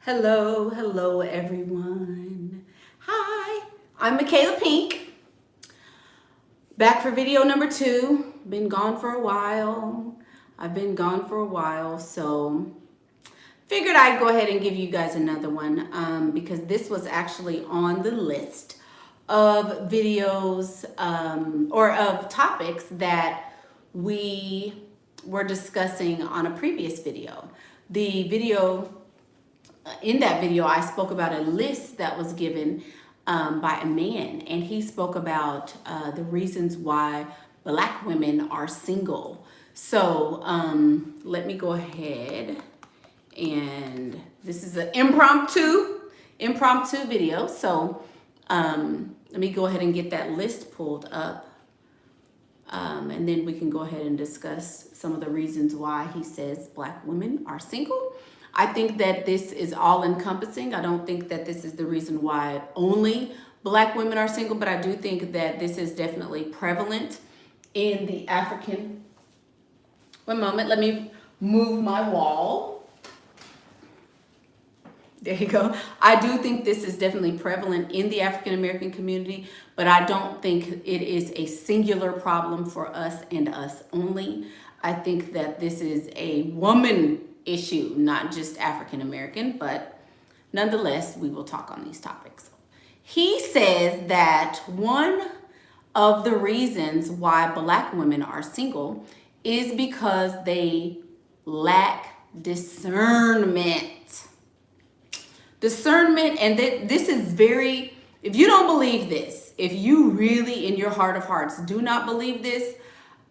Hello everyone. Hi, I'm Michaela Pink. Back for video number 2. Been gone for a while. So figured I'd go ahead and give you guys another one because this was actually on the list of videos or of topics that we were discussing on a previous video. In that video, I spoke about a list that was given by a man, and he spoke about the reasons why Black women are single. So let me go ahead, and this is an impromptu video. So let me go ahead and get that list pulled up, and then we can go ahead and discuss some of the reasons why he says Black women are single. I think that this is all encompassing. I don't think that this is the reason why only Black women are single, but I do think that this is definitely prevalent in the African. One moment, let me move my wall. There you go. I do think this is definitely prevalent in the African American community, but I don't think it is a singular problem for us and us only. I think that this is a woman issue, not just African American, but nonetheless, we will talk on these topics. He says that one of the reasons why Black women are single is because they lack discernment. Discernment, and this is very, if you don't believe this, if you really in your heart of hearts do not believe this,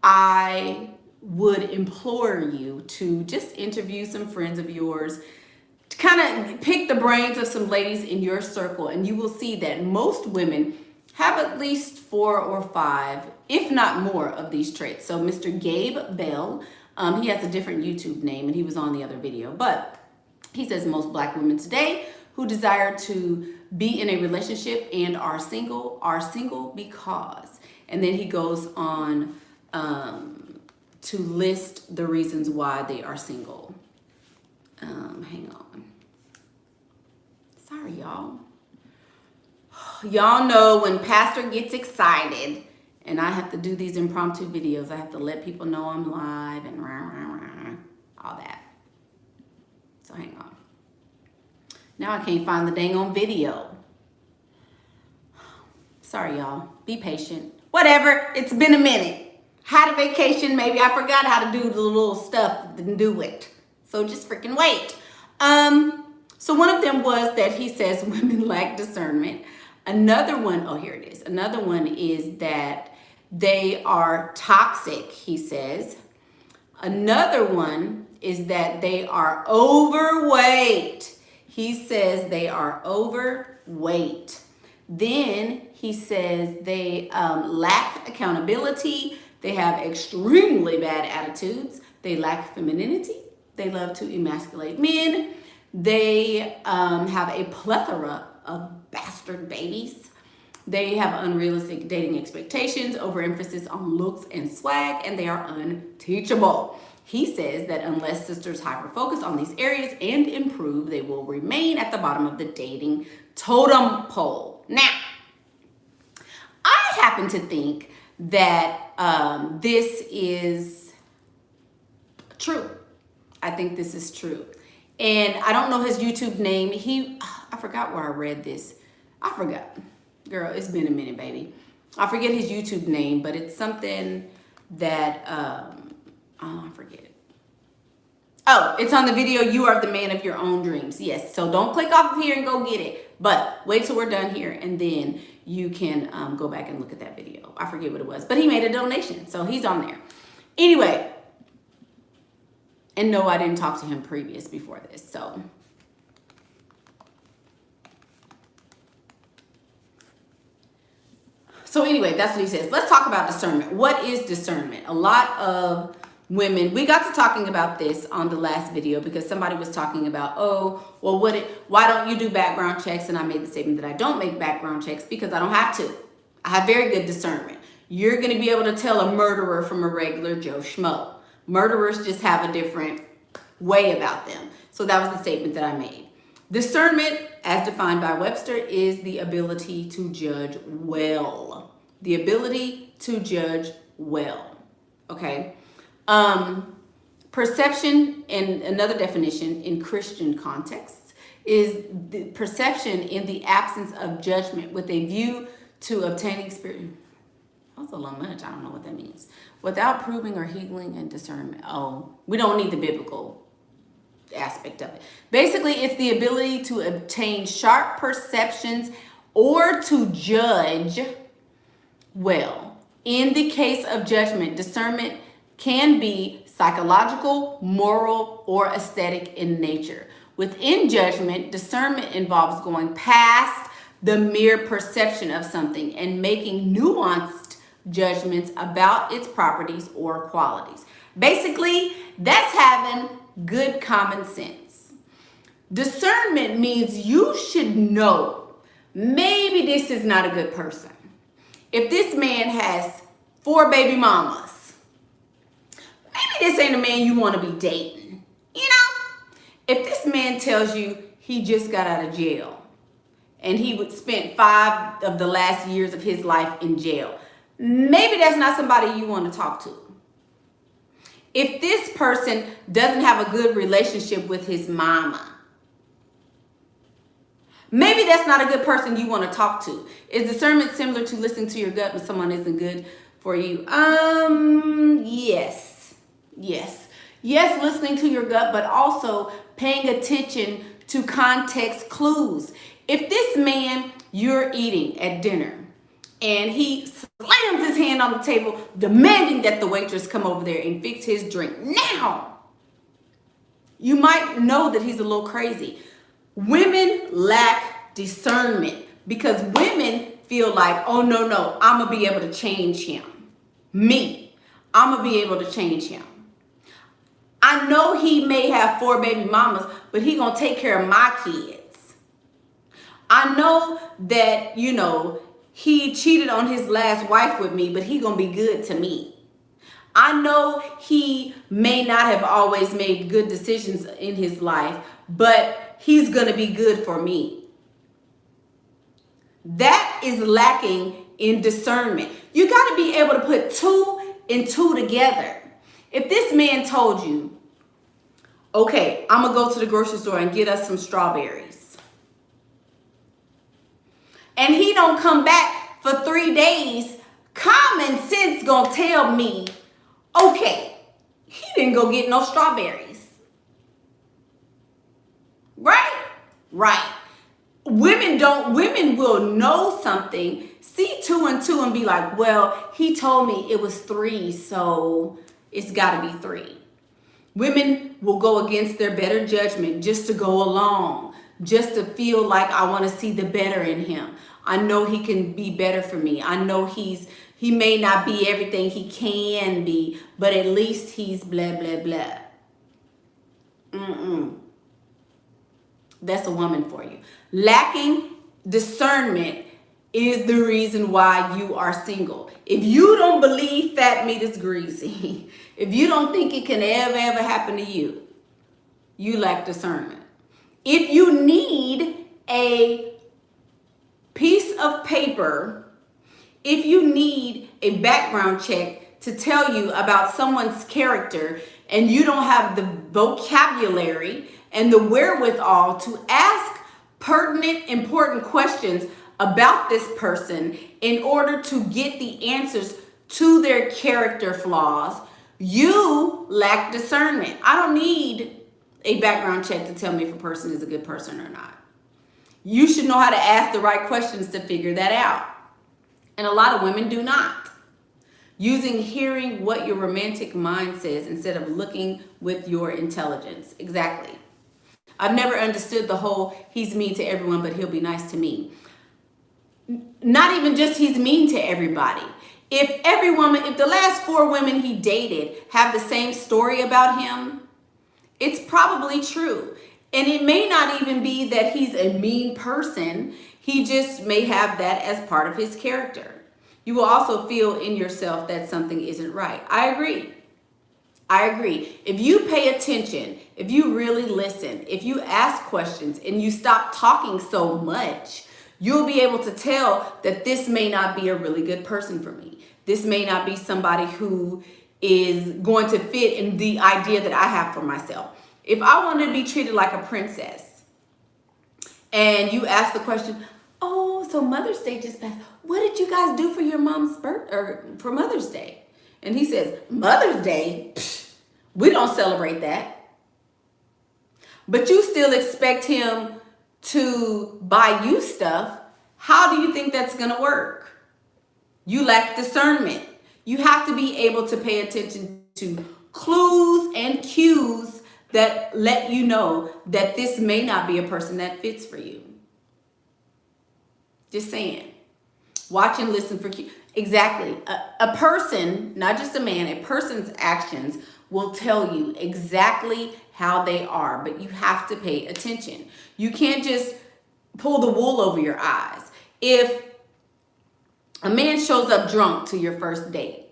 I would implore you to just interview some friends of yours, to kind of pick the brains of some ladies in your circle, and you will see that most women have at least 4 or 5, if not more, of these traits. So Mr. Gabe Bell, he has a different YouTube name, and he was on the other video, but he says most Black women today who desire to be in a relationship and are single because, and then he goes on to list the reasons why they are single. Hang on. Sorry, y'all. Y'all know when Pastor gets excited and I have to do these impromptu videos, I have to let people know I'm live and all that. So hang on. Now I can't find the dang on video. Sorry, y'all. Be patient. Whatever. It's been a minute. Had a vacation, maybe I forgot how to do the little stuff, didn't do it. So just freaking wait. So one of them was that he says women lack discernment. Another one, oh, here it is. Another one is that they are toxic, he says. Another one is that they are overweight. He says they are overweight. Then he says they lack accountability. They have extremely bad attitudes. They lack femininity. They love to emasculate men. They have a plethora of bastard babies. They have unrealistic dating expectations, overemphasis on looks and swag, and they are unteachable. He says that unless sisters hyper-focus on these areas and improve, they will remain at the bottom of the dating totem pole. Now, I happen to think that this is true. I think this is true. And I don't know his YouTube name. I forgot where I read this. I forgot. Girl, it's been a minute, baby. I forget his YouTube name, but it's something that, I forget it. Oh, it's on the video, You Are the Man of Your Own Dreams. Yes, so don't click off of here and go get it. But wait till we're done here, and then you can go back and look at that video. I forget what it was, but he made a donation, so he's on there. Anyway, and no, I didn't talk to him before this, so. So anyway, that's what he says. Let's talk about discernment. What is discernment? A lot of women, we got to talking about this on the last video because somebody was talking about, oh, well, why don't you do background checks? And I made the statement that I don't make background checks because I don't have to. I have very good discernment. You're going to be able to tell a murderer from a regular Joe Schmo. Murderers just have a different way about them. So that was the statement that I made. Discernment, as defined by Webster, is the ability to judge well. The ability to judge well. Okay. Perception, and another definition in Christian contexts, is the perception in the absence of judgment with a view to obtaining experience. That's a little much. I don't know what that means. Without proving or healing and discernment. Oh, we don't need the biblical aspect of it. Basically, it's the ability to obtain sharp perceptions or to judge well. In the case of judgment, discernment can be psychological, moral, or aesthetic in nature. Within judgment, discernment involves going past the mere perception of something and making nuanced judgments about its properties or qualities. Basically, that's having good common sense. Discernment means you should know, maybe this is not a good person. If this man has 4 baby mamas, maybe this ain't a man you want to be dating. You know, if this man tells you he just got out of jail and he would spend 5 of the last years of his life in jail, maybe that's not somebody you want to talk to. If this person doesn't have a good relationship with his mama, maybe that's not a good person you want to talk to. Is discernment similar to listening to your gut when someone isn't good for you? Yes. Yes, listening to your gut, but also paying attention to context clues. If this man you're eating at dinner and he slams his hand on the table, demanding that the waitress come over there and fix his drink now, you might know that he's a little crazy. Women lack discernment because women feel like, oh, no, I'm going to be able to change him. I'm going to be able to change him. I know he may have 4 baby mamas, but he going to take care of my kids. I know that, he cheated on his last wife with me, but he going to be good to me. I know he may not have always made good decisions in his life, but he's going to be good for me. That is lacking in discernment. You got to be able to put 2 and 2 together. If this man told you, okay, I'm going to go to the grocery store and get us some strawberries, and he don't come back for 3 days, common sense going to tell me, okay, he didn't go get no strawberries. Right. Women will know something, see 2 and 2 and be like, well, he told me it was 3, so it's got to be 3. Women will go against their better judgment just to go along, just to feel like I want to see the better in him. I know he can be better for me. I know he may not be everything he can be, but at least he's blah, blah, blah. That's a woman for you. Lacking discernment is the reason why you are single. If you don't believe fat meat is greasy, if you don't think it can ever happen to you, you lack discernment. If you need a piece of paper, if you need a background check to tell you about someone's character and you don't have the vocabulary and the wherewithal to ask pertinent, important questions about this person in order to get the answers to their character flaws, you lack discernment. I don't need a background check to tell me if a person is a good person or not. You should know how to ask the right questions to figure that out. And a lot of women do not. Using hearing what your romantic mind says instead of looking with your intelligence. Exactly. I've never understood the whole he's mean to everyone, but he'll be nice to me. Not even just he's mean to everybody. If the last 4 women he dated have the same story about him, it's probably true. And it may not even be that he's a mean person. He just may have that as part of his character. You will also feel in yourself that something isn't right. I agree. If you pay attention if you really listen, if you ask questions and you stop talking so much, you'll be able to tell that this may not be a really good person for me. This may not be somebody who is going to fit in the idea that I have for myself. If I wanted to be treated like a princess and you ask the question, oh, so Mother's Day just passed. What did you guys do for your mom's birthday or for Mother's Day? And he says, Mother's Day? Psh, we don't celebrate that. But you still expect him to buy you stuff. How do you think that's going to work? You lack discernment. You have to be able to pay attention to clues and cues that let you know that this may not be a person that fits for you. Just saying. Watch and listen for cues. Exactly. A person, not just a man, a person's actions will tell you exactly how they are, but you have to pay attention. You can't just pull the wool over your eyes. If a man shows up drunk to your first date,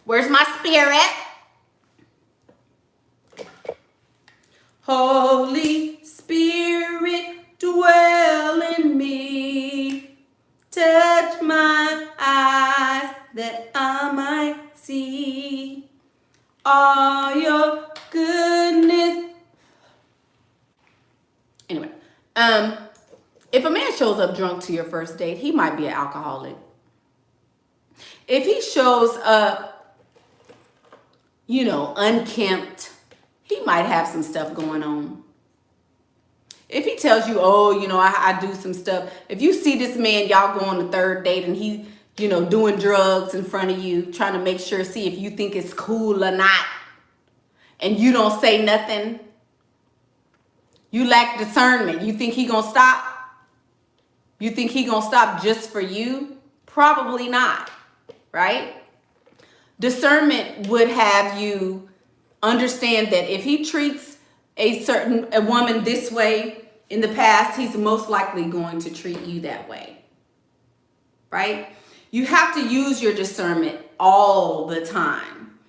where's my spirit? Holy Spirit, dwell in me. Touch my eyes that I might see all your goodness. Anyway, if a man shows up drunk to your first date, he might be an alcoholic. If he shows up, unkempt, he might have some stuff going on. If he tells you, oh, I do some stuff. If you see this man, y'all go on the third date and he, doing drugs in front of you, trying to make sure, see if you think it's cool or not, and you don't say nothing, you lack discernment. You think he gonna stop? You think he gonna stop just for you? Probably not, right? Discernment would have you understand that if he treats a woman this way in the past, he's most likely going to treat you that way, right? You have to use your discernment all the time,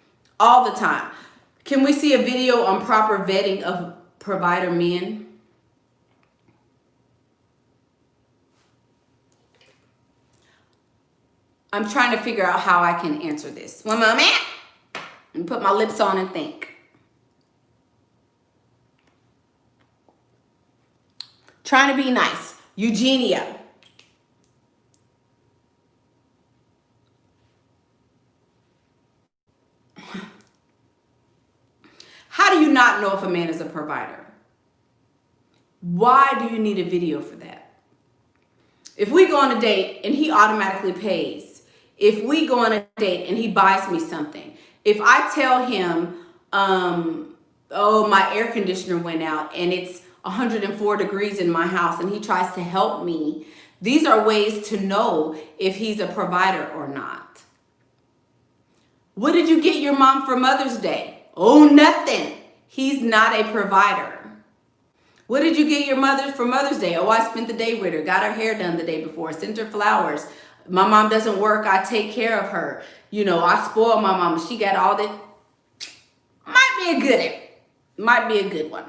all the time. Can we see a video on proper vetting of provider men? I'm trying to figure out how I can answer this. One moment. And put my lips on and think. Trying to be nice. Eugenia. How do you not know if a man is a provider? Why do you need a video for that? If we go on a date and he automatically pays, if we go on a date and he buys me something, if I tell him, oh, my air conditioner went out and it's 104 degrees in my house and he tries to help me, these are ways to know if he's a provider or not. What did you get your mom for Mother's Day? Oh, nothing. He's not a provider. What did you get your mother for Mother's Day? Oh, I spent the day with her, got her hair done the day before, sent her flowers. My mom doesn't work, I take care of her. I spoil my mom. She got all that. Might be a good one.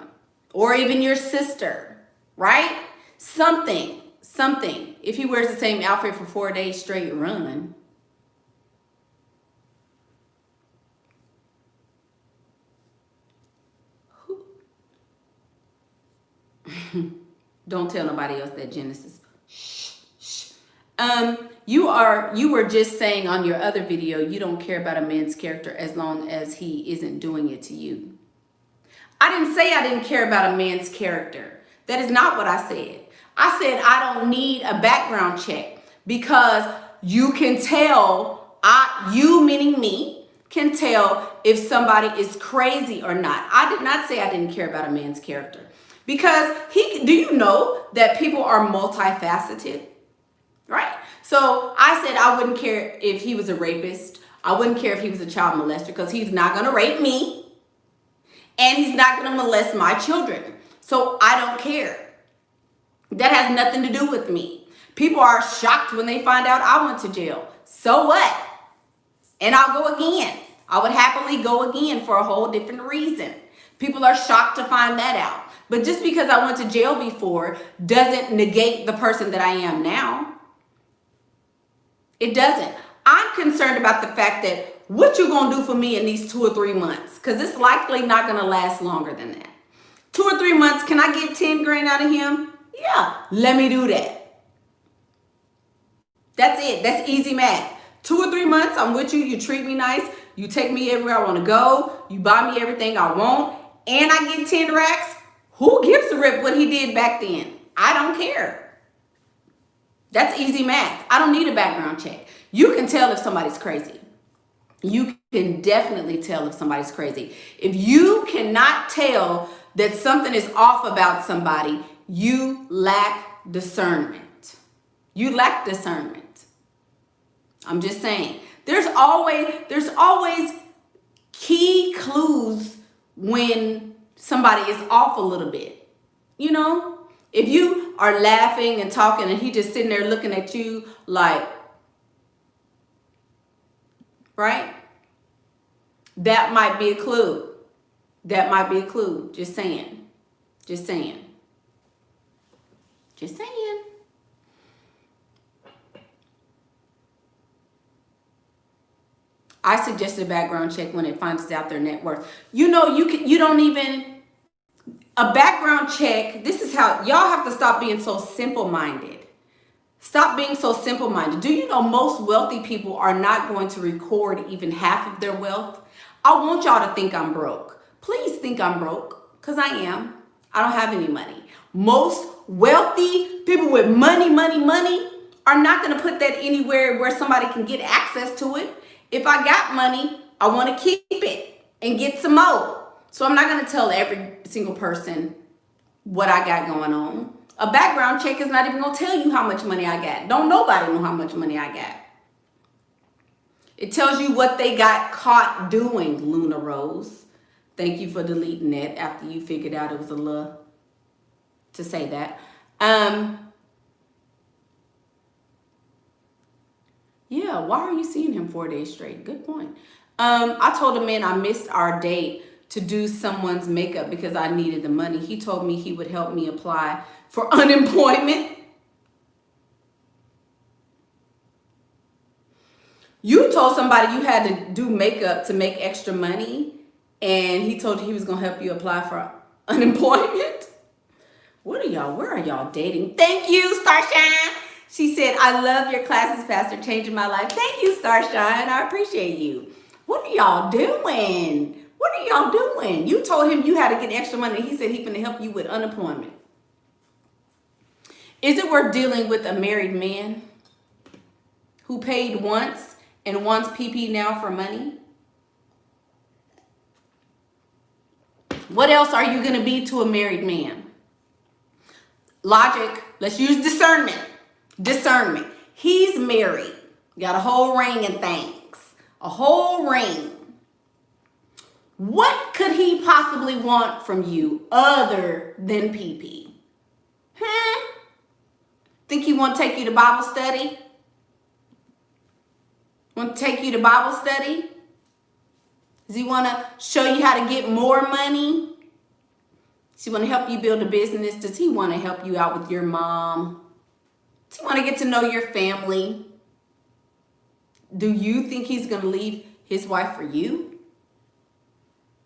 Or even your sister, right? Something. If he wears the same outfit for 4 days straight, run. Don't tell nobody else that, Genesis. Shh. You were just saying on your other video, you don't care about a man's character as long as he isn't doing it to you. I didn't say I didn't care about a man's character. That is not what I said. I said I don't need a background check because you can tell, you meaning me, can tell if somebody is crazy or not. I did not say I didn't care about a man's character. Because do you know that people are multifaceted, right? So I said I wouldn't care if he was a rapist. I wouldn't care if he was a child molester because he's not going to rape me and he's not going to molest my children. So I don't care. That has nothing to do with me. People are shocked when they find out I went to jail. So what? And I'll go again. I would happily go again for a whole different reason. People are shocked to find that out. But just because I went to jail before doesn't negate the person that I am now. It doesn't. I'm concerned about the fact that what you gonna do for me in these 2 or 3 months? Because it's likely not gonna last longer than that. 2 or 3 months, can I get 10 grand out of him? Yeah, let me do that. That's it. That's easy math. 2 or 3 months, I'm with you. You treat me nice. You take me everywhere I want to go. You buy me everything I want. And I get 10 racks. Who gives a rip what he did back then? I don't care. That's easy math. I don't need a background check. You can tell if somebody's crazy. You can definitely tell if somebody's crazy. If you cannot tell that something is off about somebody, you lack discernment. You lack discernment. I'm just saying. There's always key clues when somebody is off a little bit. You know, if you are laughing and talking and he just sitting there looking at you like, right? That might be a clue. That might be a clue. Just saying. Just saying. Just saying. I suggested a background check when it finds out their net worth. You know, you don't even, a background check, this is how, y'all have to stop being so simple-minded. Stop being so simple-minded. Do you know most wealthy people are not going to record even half of their wealth? I want y'all to think I'm broke. Please think I'm broke, because I am. I don't have any money. Most wealthy people with money are not going to put that anywhere where somebody can get access to it. If I got money, I want to keep it and get some more. So I'm not going to tell every single person what I got going on. A background check is not even going to tell you how much money I got. Don't nobody know how much money I got. It tells you what they got caught doing, Luna Rose. Thank you for deleting that after you figured out it was a little to say that. Yeah, why are you seeing him 4 days straight? Good point. I told a man I missed our date to do someone's makeup because I needed the money. He told me he would help me apply for unemployment. You told somebody you had to do makeup to make extra money, and he told you he was going to help you apply for unemployment? What are y'all? Where are y'all dating? Thank you, Starshine. She said, I love your classes, Pastor, changing my life. Thank you, Starshine. I appreciate you. What are y'all doing? What are y'all doing? You told him you had to get extra money. He said he's going to help you with unemployment. Is it worth dealing with a married man who paid once and wants PP now for money? What else are you going to be to a married man? Logic. Let's use discernment. Discernment. He's married. Got a whole ring and things. A whole ring. What could he possibly want from you other than PP? Think he want to take you to Bible study? Want to take you to Bible study? Does he want to show you how to get more money? Does he want to help you build a business? Does he want to help you out with your mom? Does he want to get to know your family? Do you think he's going to leave his wife for you?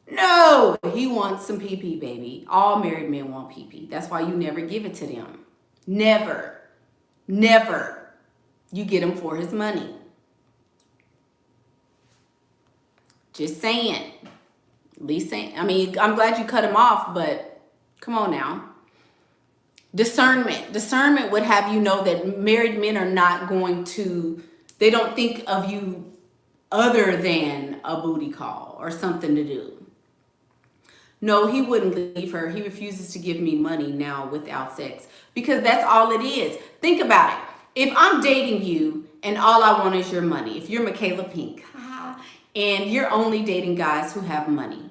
No, he wants some PP, baby. All married men want PP. That's why you never give it to them. Never. Never. You get him for his money. Just saying. At least saying. I mean, I'm glad you cut him off, but come on now. Discernment. Discernment would have you know that married men are not going to, they don't think of you other than a booty call or something to do. No, he wouldn't leave her. He refuses to give me money now without sex because that's all it is. Think about it. If I'm dating you and all I want is your money, if you're Michaela Pink and you're only dating guys who have money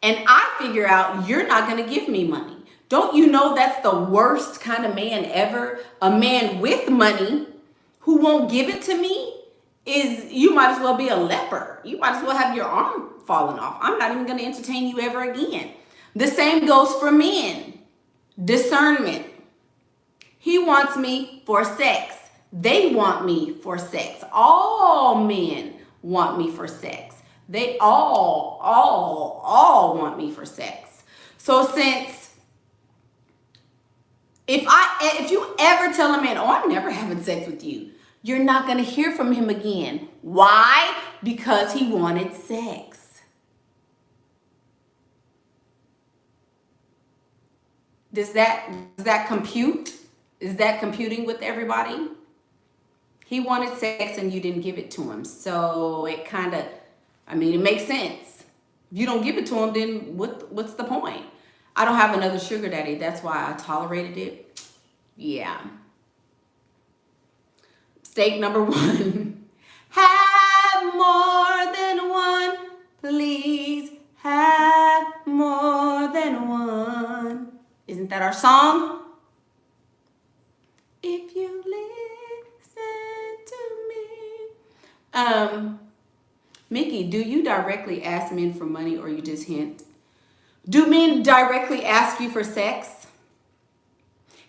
and I figure out you're not going to give me money, don't you know that's the worst kind of man ever? A man with money who won't give it to me is you might as well be a leper. You might as well have your arm falling off. I'm not even going to entertain you ever again. The same goes for men. Discernment. He wants me for sex. They want me for sex. All men want me for sex. They all want me for sex. So since if you ever tell a man, oh, I'm never having sex with you, you're not going to hear from him again. Why? Because he wanted sex. Does that compute? Is that computing with everybody? He wanted sex and you didn't give it to him. So it kind of, it makes sense. If you don't give it to him, then what's the point? I don't have another sugar daddy. That's why I tolerated it. Yeah. Mistake number 1. Have more than one. Please have more than one. Isn't that our song? If you listen to me. Mickey, do you directly ask men for money or you just hint? Do men directly ask you for sex?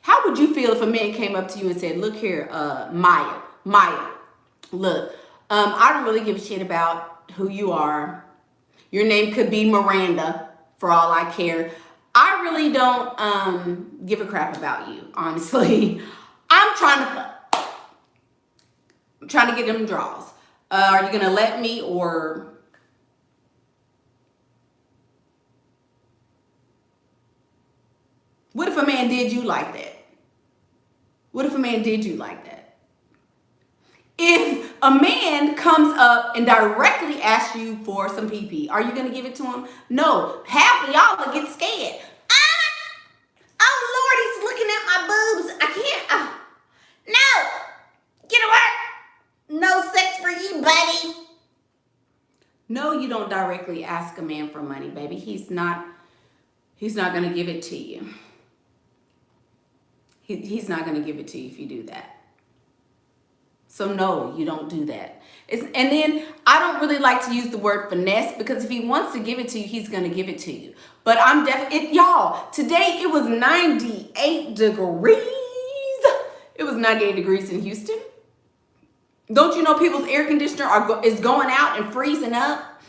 How would you feel if a man came up to you and said, look here, Maya, look, I don't really give a shit about who you are. Your name could be Miranda, for all I care. I really don't give a crap about you, honestly. I'm trying to get them draws. Are you going to let me or... What if a man did you like that? What if a man did you like that? If a man comes up and directly asks you for some pee-pee, are you going to give it to him? No. Half of y'all will get scared. Oh, Lord, he's looking at my boobs. I can't. No. Get away. No sex for you, buddy. No, you don't directly ask a man for money, baby. He's not going to give it to you. He's not going to give it to you if you do that. So no, you don't do that. And then I don't really like to use the word finesse because if he wants to give it to you, he's going to give it to you. But I'm definitely, y'all, today it was 98 degrees. It was 98 degrees in Houston. Don't you know people's air conditioner is going out and freezing up?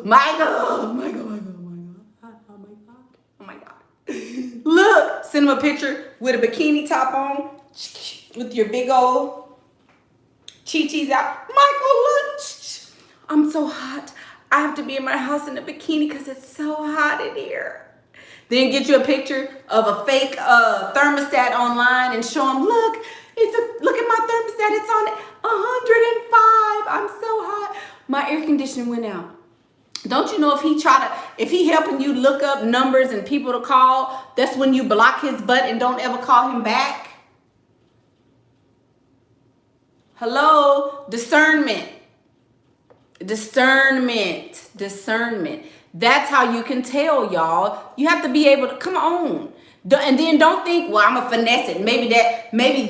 Michael. Look, send him a picture with a bikini top on, with your big old chi-chis out. Michael, look, I'm so hot. I have to be in my house in a bikini because it's so hot in here. Then get you a picture of a fake thermostat online and show him, look at my thermostat. It's on 105. I'm so hot. My air conditioning went out. Don't you know if he helping you look up numbers and people to call, that's when you block his butt and don't ever call him back? Hello? Discernment. That's how you can tell, y'all. You have to be able to, come on. And then don't think, well, I'm going to finesse it. Maybe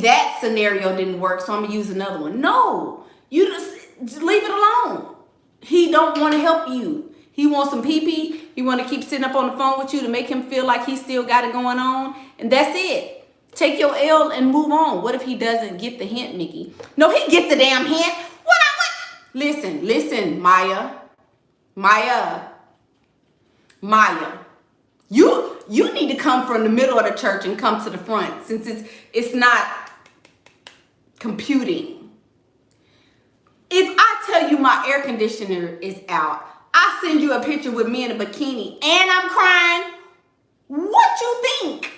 that scenario didn't work, so I'm going to use another one. No, you just leave it alone. He don't want to help you. He wants some pee-pee. He want to keep sitting up on the phone with you to make him feel like he still got it going on. And that's it. Take your L and move on. What if he doesn't get the hint, Mickey? No, he get the damn hint. Listen, Maya. You need to come from the middle of the church and come to the front since it's not computing. If I tell you my air conditioner is out, I send you a picture with me in a bikini and I'm crying, what you think?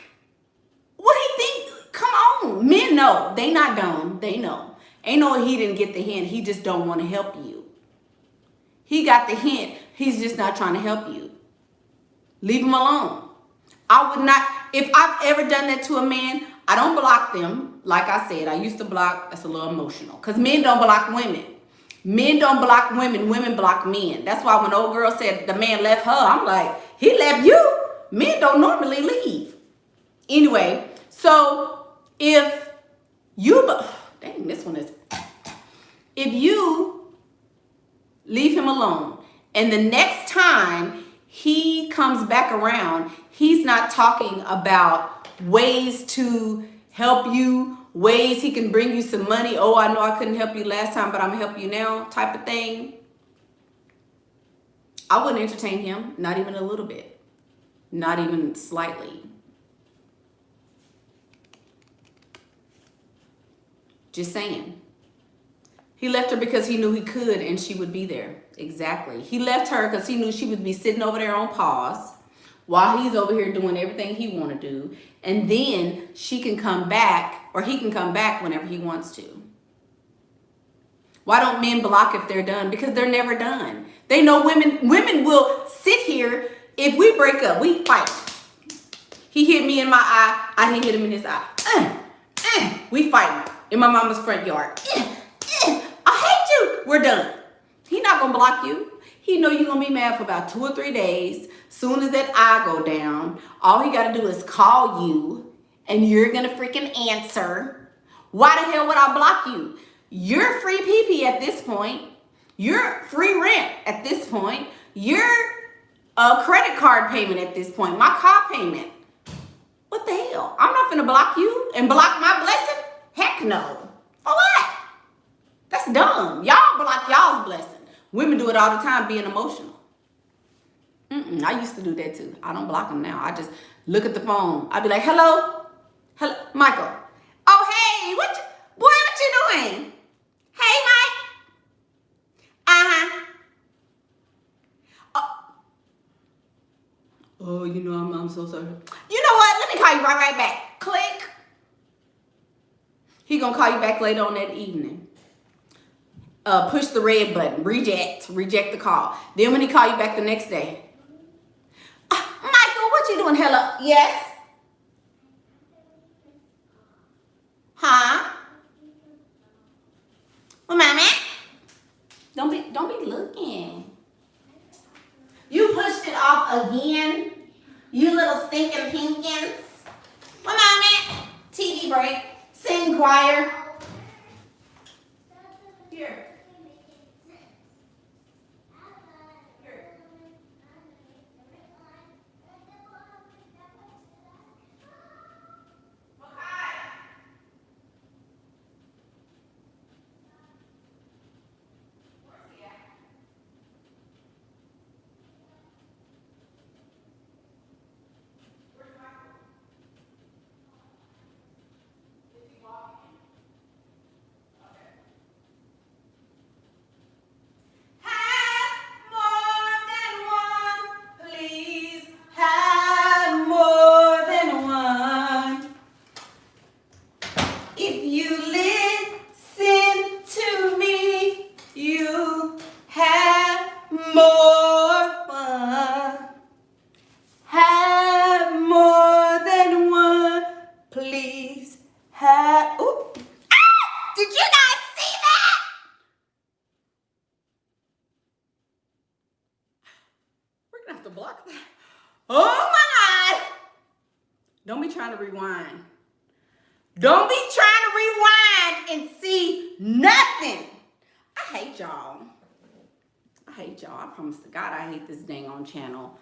What he think? Come on. Men know. They not dumb. They know. Ain't no he didn't get the hint. He just don't want to help you. He got the hint. He's just not trying to help you. Leave him alone. I would not, if I've ever done that to a man, I don't block them. Like I said, I used to block. That's a little emotional because men don't block women. Men don't block women. Women block men. That's why when old girl said the man left her, I'm like, he left you? Men don't normally leave. Anyway, so if Dang, this one is, if you leave him alone and the next time he comes back around, he's not talking about ways to help you, ways he can bring you some money. Oh, I know I couldn't help you last time, but I'm gonna help you now type of thing. I wouldn't entertain him, not even a little bit, not even slightly. Just saying. He left her because he knew he could and she would be there. Exactly. He left her because he knew she would be sitting over there on pause while he's over here doing everything he want to do. And then she can come back, or he can come back whenever he wants to. Why don't men block if they're done? Because they're never done. They know women will sit here. If we break up, we fight. He hit me in my eye. I didn't hit him in his eye. We fighting in my mama's front yard. I hate you. We're done. He not going to block you. He know you're going to be mad for about 2 or 3 days. Soon as that eye go down, all he got to do is call you and you're going to freaking answer. Why the hell would I block you? You're free PP at this point. You're free rent at this point. You're a credit card payment at this point. My car payment. What the hell? I'm not finna block you and block my blessing? Heck no. For what? That's dumb. Y'all block y'all's blessing. Women do it all the time, being emotional. I used to do that too. I don't block them now. I just look at the phone. I'd be like, hello? Hello, Michael. Oh, hey, what you doing? Hey, Mike. Oh, you know, I'm so sorry. You know what? Let me call you right back. Click. He gonna call you back later on that evening. Push the red button. Reject the call. Then when he call you back the next day. Michael, what you doing? Hello? Yes? Huh? Well, mama, don't be looking. You pushed it off again. You little stinking pinkins. Well, mama, TV break. Sing choir. Here. Block that. Oh my God. Don't be trying to rewind. Don't be trying to rewind and see nothing. I hate y'all. I promise to God I hate this dang on channel.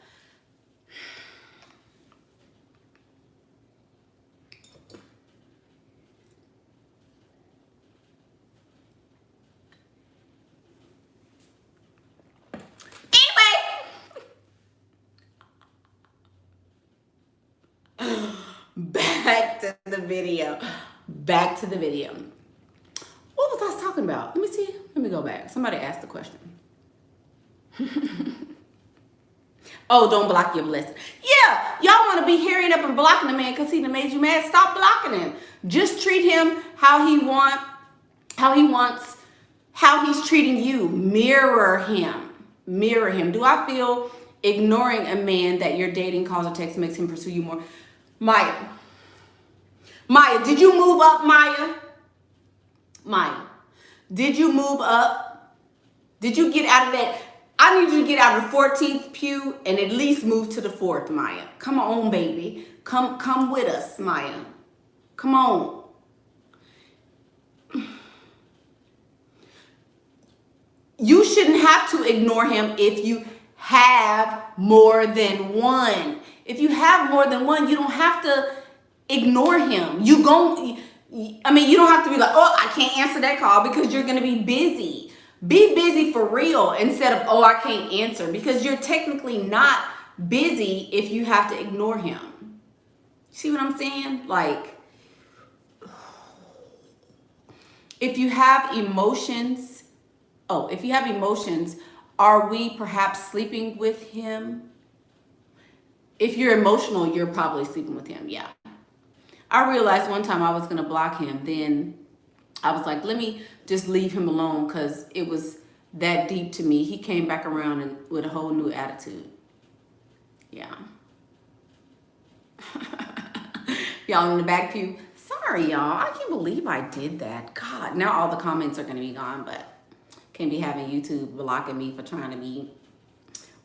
Back to the video. What was I talking about? Let me see. Let me go back. Somebody asked the question. Oh, don't block your blessing. Yeah, y'all want to be hurrying up and blocking the man because he done made you mad. Stop blocking him. Just treat him how he wants, how he's treating you. Mirror him. Do I feel ignoring a man that you're dating, calls or text makes him pursue you more? Maya, did you move up, Maya? Did you move up? Did you get out of that? I need you to get out of the 14th pew and at least move to the 4th, Maya. Come on, baby. Come with us, Maya. Come on. You shouldn't have to ignore him if you have more than one. If you have more than one, you don't have to ignore him. You don't have to be like, oh, I can't answer that call, because you're going to be busy. Be busy for real instead of, oh, I can't answer, because you're technically not busy if you have to ignore him. See what I'm saying? Like, if you have emotions, are we perhaps sleeping with him? If you're emotional, you're probably sleeping with him. Yeah. I realized one time I was going to block him. Then I was like, let me just leave him alone, because it was that deep to me. He came back around and with a whole new attitude. Yeah. Y'all in the back pew. Sorry, y'all. I can't believe I did that. God, now all the comments are going to be gone, but can't be having YouTube blocking me for trying to be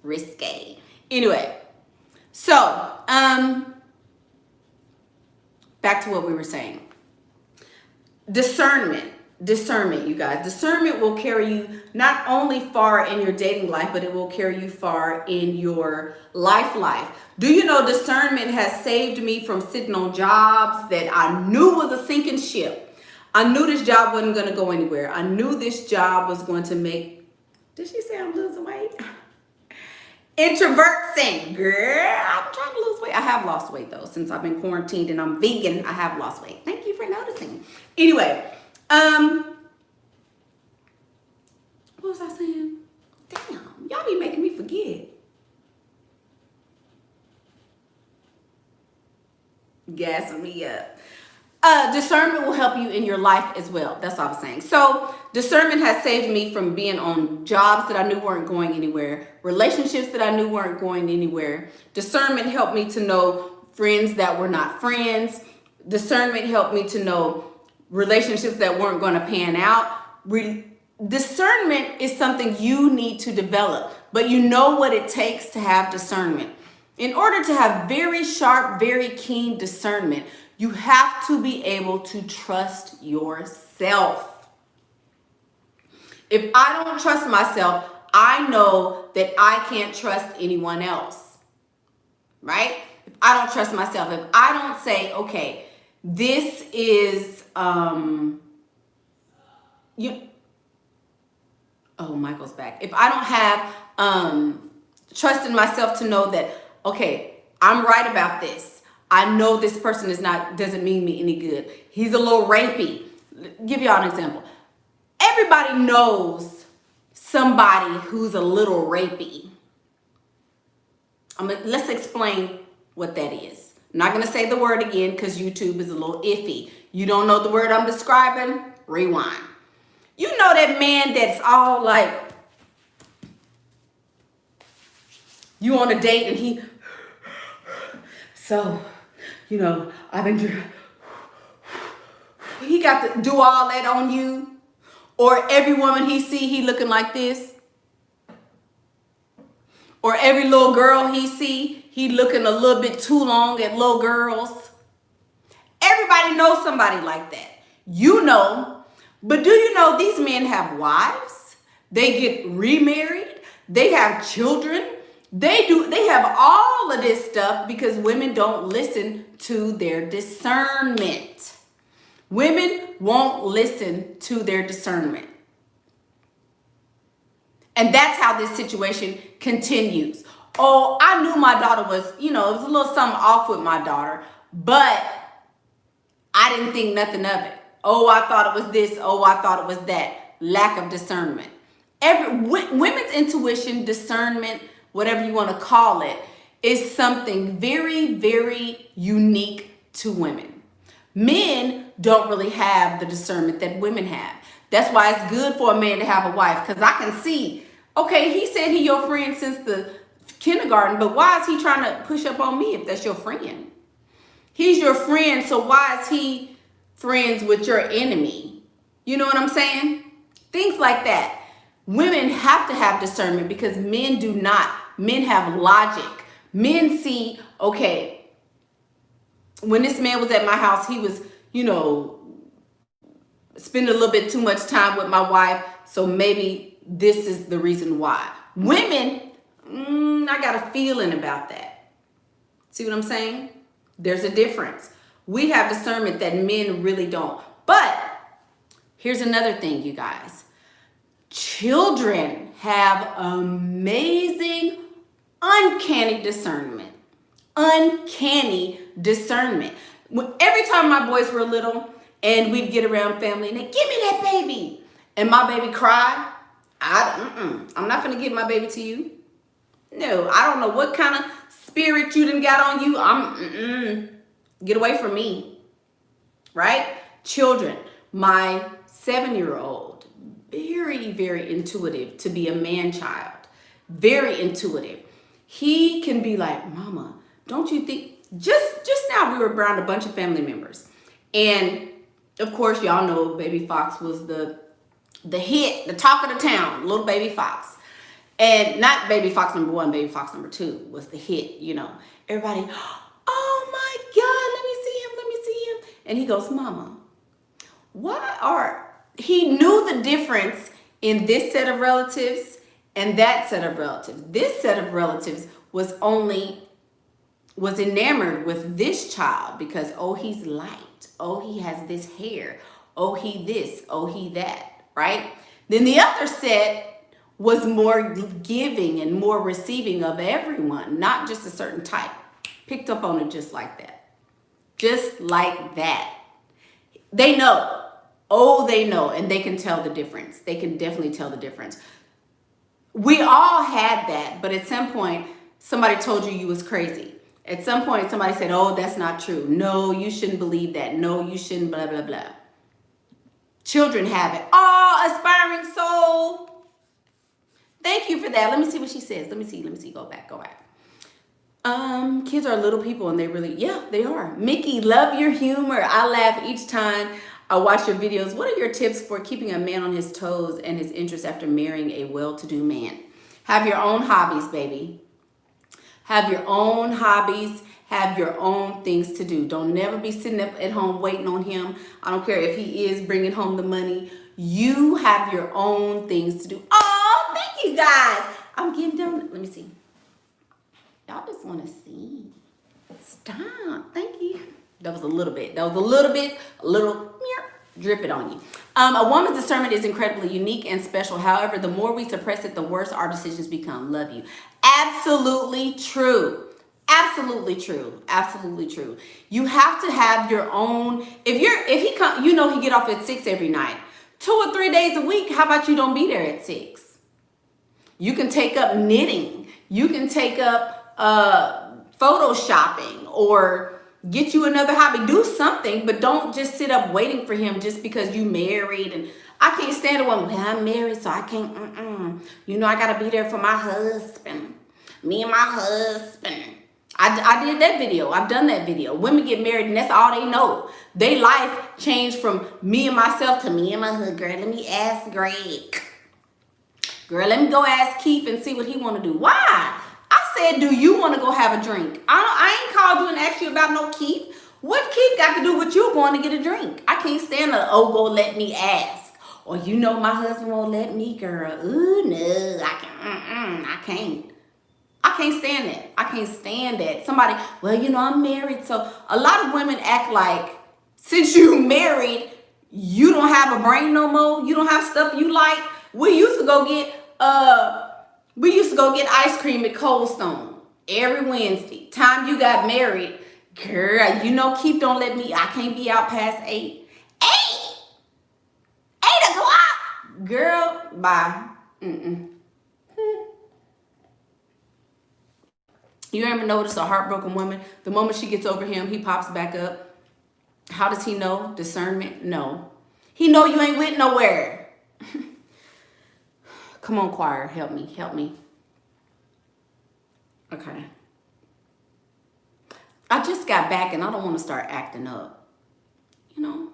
risque. Anyway, so back to what we were saying. Discernment, you guys. Discernment will carry you not only far in your dating life, but it will carry you far in your life. Do you know discernment has saved me from sitting on jobs that I knew was a sinking ship? I knew this job wasn't going to go anywhere. I knew this job was going to make, did she say I'm losing weight? Introvert saying, girl, I'm trying to lose weight. I have lost weight though. Since I've been quarantined and I'm vegan, I have lost weight. Thank you for noticing. Anyway, what was I saying? Damn, y'all be making me forget. Gassing me up. Discernment will help you in your life as well. That's all I was saying. So discernment has saved me from being on jobs that I knew weren't going anywhere, relationships that I knew weren't going anywhere. Discernment helped me to know friends that were not friends. Discernment helped me to know relationships that weren't going to pan out. Discernment is something you need to develop, but you know what it takes to have discernment. In order to have very sharp, very keen discernment, you have to be able to trust yourself. If I don't trust myself, I know that I can't trust anyone else, right? If I don't trust myself, if I don't say, okay, this is, oh, Michael's back. If I don't have trust in myself to know that, okay, I'm right about this. I know this person doesn't mean me any good. He's a little rapey. Give y'all an example. Everybody knows somebody who's a little rapey. Let's explain what that is. I'm not going to say the word again because YouTube is a little iffy. You don't know the word I'm describing? Rewind. You know that man that's all like, you on a date and he, so, you know, he got to do all that on you. Or every woman he see, he looking like this. Or every little girl he see, he looking a little bit too long at little girls. Everybody knows somebody like that. You know. But do you know these men have wives? They get remarried. They have children. They have all of this stuff because women don't listen to their discernment. Women won't listen to their discernment. And that's how this situation continues. Oh, I knew my daughter was, it was a little something off with my daughter, but I didn't think nothing of it. Oh, I thought it was this. Oh, I thought it was that. Lack of discernment. Women's intuition, discernment, whatever you want to call it, is something very, very unique to women. Men don't really have the discernment that women have. That's why it's good for a man to have a wife, because I can see, okay, he said he your friend since the kindergarten, but why is he trying to push up on me if that's your friend? He's your friend, so why is he friends with your enemy? You know what I'm saying? Things like that. Women have to have discernment because men do not. Men have logic. Men see, okay, when this man was at my house, he was, spending a little bit too much time with my wife. So maybe this is the reason why. Women, I got a feeling about that. See what I'm saying? There's a difference. We have discernment that men really don't. But here's another thing, you guys. Children have amazing, uncanny discernment. Uncanny discernment. Every time my boys were little and we'd get around family and they, give me that baby. And my baby cried. I'm not going to give my baby to you. No, I don't know what kind of spirit you done got on you. Get away from me. Right? Children. My 7-year-old, very, very intuitive to be a man child. Very intuitive. He can be like, Mama, don't you think, just now we were around a bunch of family members. And of course, y'all know Baby Fox was the hit, the talk of the town, little Baby Fox. And not Baby Fox number 1, Baby Fox number 2 was the hit, you know. Everybody, oh my God, let me see him. And he goes, Mama, he knew the difference in this set of relatives and that set of relatives. This set of relatives was enamored with this child because, oh, he's light. Oh, he has this hair. Oh, he this. Oh, he that, right? Then the other set was more giving and more receiving of everyone, not just a certain type. Picked up on it just like that. Just like that. They know. Oh, they know, and they can tell the difference. They can definitely tell the difference. We all had that, but at some point, somebody told you was crazy. At some point, somebody said, oh, that's not true. No, you shouldn't believe that. No, you shouldn't, blah, blah, blah. Children have it. Oh, aspiring soul. Thank you for that. Let me see what she says. Let me see. Go back. Kids are little people, and they really, yeah, they are. Mickey, love your humor. I laugh each time I watch your videos. What are your tips for keeping a man on his toes and his interests after marrying a well-to-do man? Have your own hobbies, baby. Have your own hobbies. Have your own things to do. Don't never be sitting up at home waiting on him. I don't care if he is bringing home the money. You have your own things to do. Oh, thank you guys. I'm getting done. Let me see. Y'all just want to see. Stop. Thank you. That was a little bit. A little drip it on you. A woman's discernment is incredibly unique and special. However, the more we suppress it, the worse our decisions become. Love you. Absolutely true. Absolutely true. Absolutely true. You have to have your own. If he come, you know he get off at 6 every night. 2 or 3 days a week. How about you don't be there at 6? You can take up knitting. You can take up photoshopping or get you another hobby. Do something, but don't just sit up waiting for him just because you married. And I can't stand a woman. Well, I'm married, so I can't. You know, I gotta be there for my husband. Me and my husband. I did that video. I've done that video. Women get married, and that's all they know. Their life changed from me and myself to me and my husband. Girl, let me ask Greg. Girl, let me go ask Keith and see what he want to do. Why? I said, do you want to go have a drink? I ain't called you and asked you about no Keith. What Keith got to do with you going to get a drink? I can't stand go let me ask. Or you know my husband won't let me, girl. Ooh, no, I can't. I can't stand that. I can't stand that. Somebody, well, you know, I'm married. So a lot of women act like since you married, you don't have a brain no more. You don't have stuff you like. We used to go get ice cream at Cold Stone every Wednesday. Time you got married, girl, you know Keith don't let me. I can't be out past 8. 8 o'clock, girl. Bye. You ever notice a heartbroken woman? The moment she gets over him, he pops back up. How does he know? Discernment? No. He know you ain't went nowhere. Come on, choir. Help me. Okay. I just got back and I don't want to start acting up. You know?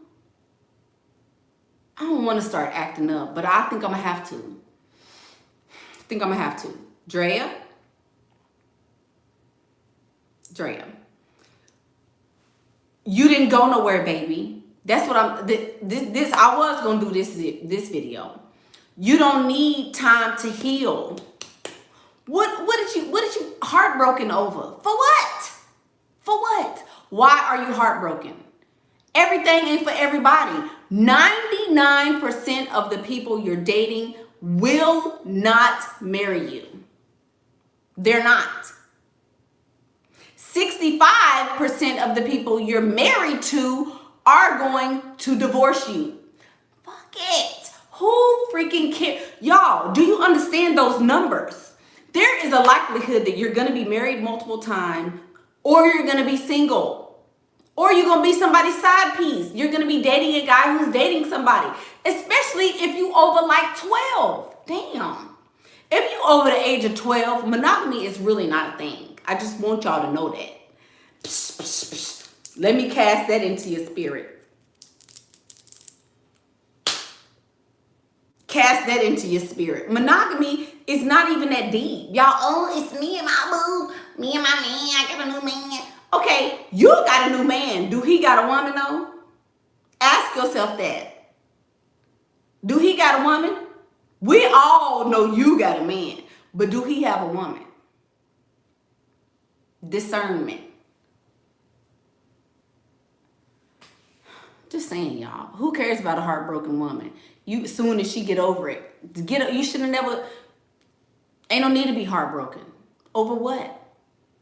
I don't want to start acting up, but I think I'm going to have to. Drea, you didn't go nowhere, baby. That's what I was going to do this video. You don't need time to heal. What did you heartbroken over? For what? For what? Why are you heartbroken? Everything ain't for everybody. 99% of the people you're dating will not marry you. They're not. 65% of the people you're married to are going to divorce you. Fuck it. Who freaking cares? Y'all, do you understand those numbers? There is a likelihood that you're going to be married multiple times, or you're going to be single, or you're going to be somebody's side piece. You're going to be dating a guy who's dating somebody, especially if you over like 12. Damn. If you over the age of 12, monogamy is really not a thing. I just want y'all to know that. Psh, psh, psh. Let me cast that into your spirit. Cast that into your spirit. Monogamy is not even that deep. Y'all, oh, it's me and my boo. Me and my man. I got a new man. Okay, you got a new man. Do he got a woman though? Ask yourself that. Do he got a woman? We all know you got a man. But do he have a woman? Discernment. Just saying, y'all. Who cares about a heartbroken woman? You, as soon as she get over it, you should have never. Ain't no need to be heartbroken. Over what?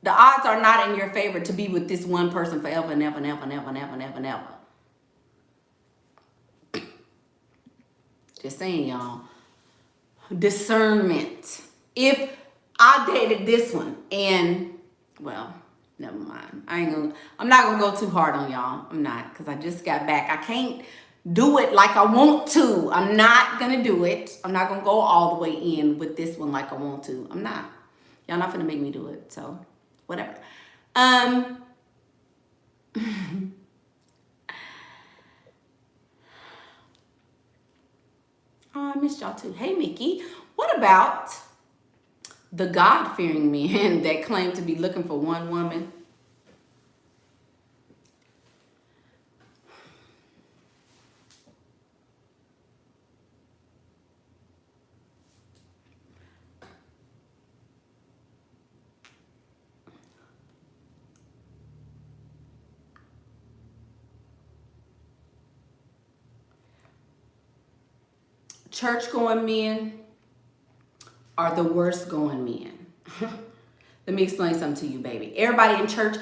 The odds are not in your favor to be with this one person forever, never, never, never, never, never, never. Just saying, y'all. Discernment. If I dated this one and, well, never mind. I'm not gonna go too hard on y'all. I'm not, because I just got back. I can't do it like I want to. I'm not gonna do it. I'm not gonna go all the way in with this one like I want to. I'm not. Y'all not gonna make me do it. So whatever. Oh, I missed y'all too. Hey, Mickey. What about the God-fearing men that claim to be looking for one woman? Church-going men are the worst going men. Let me explain something to you, baby. Everybody in church,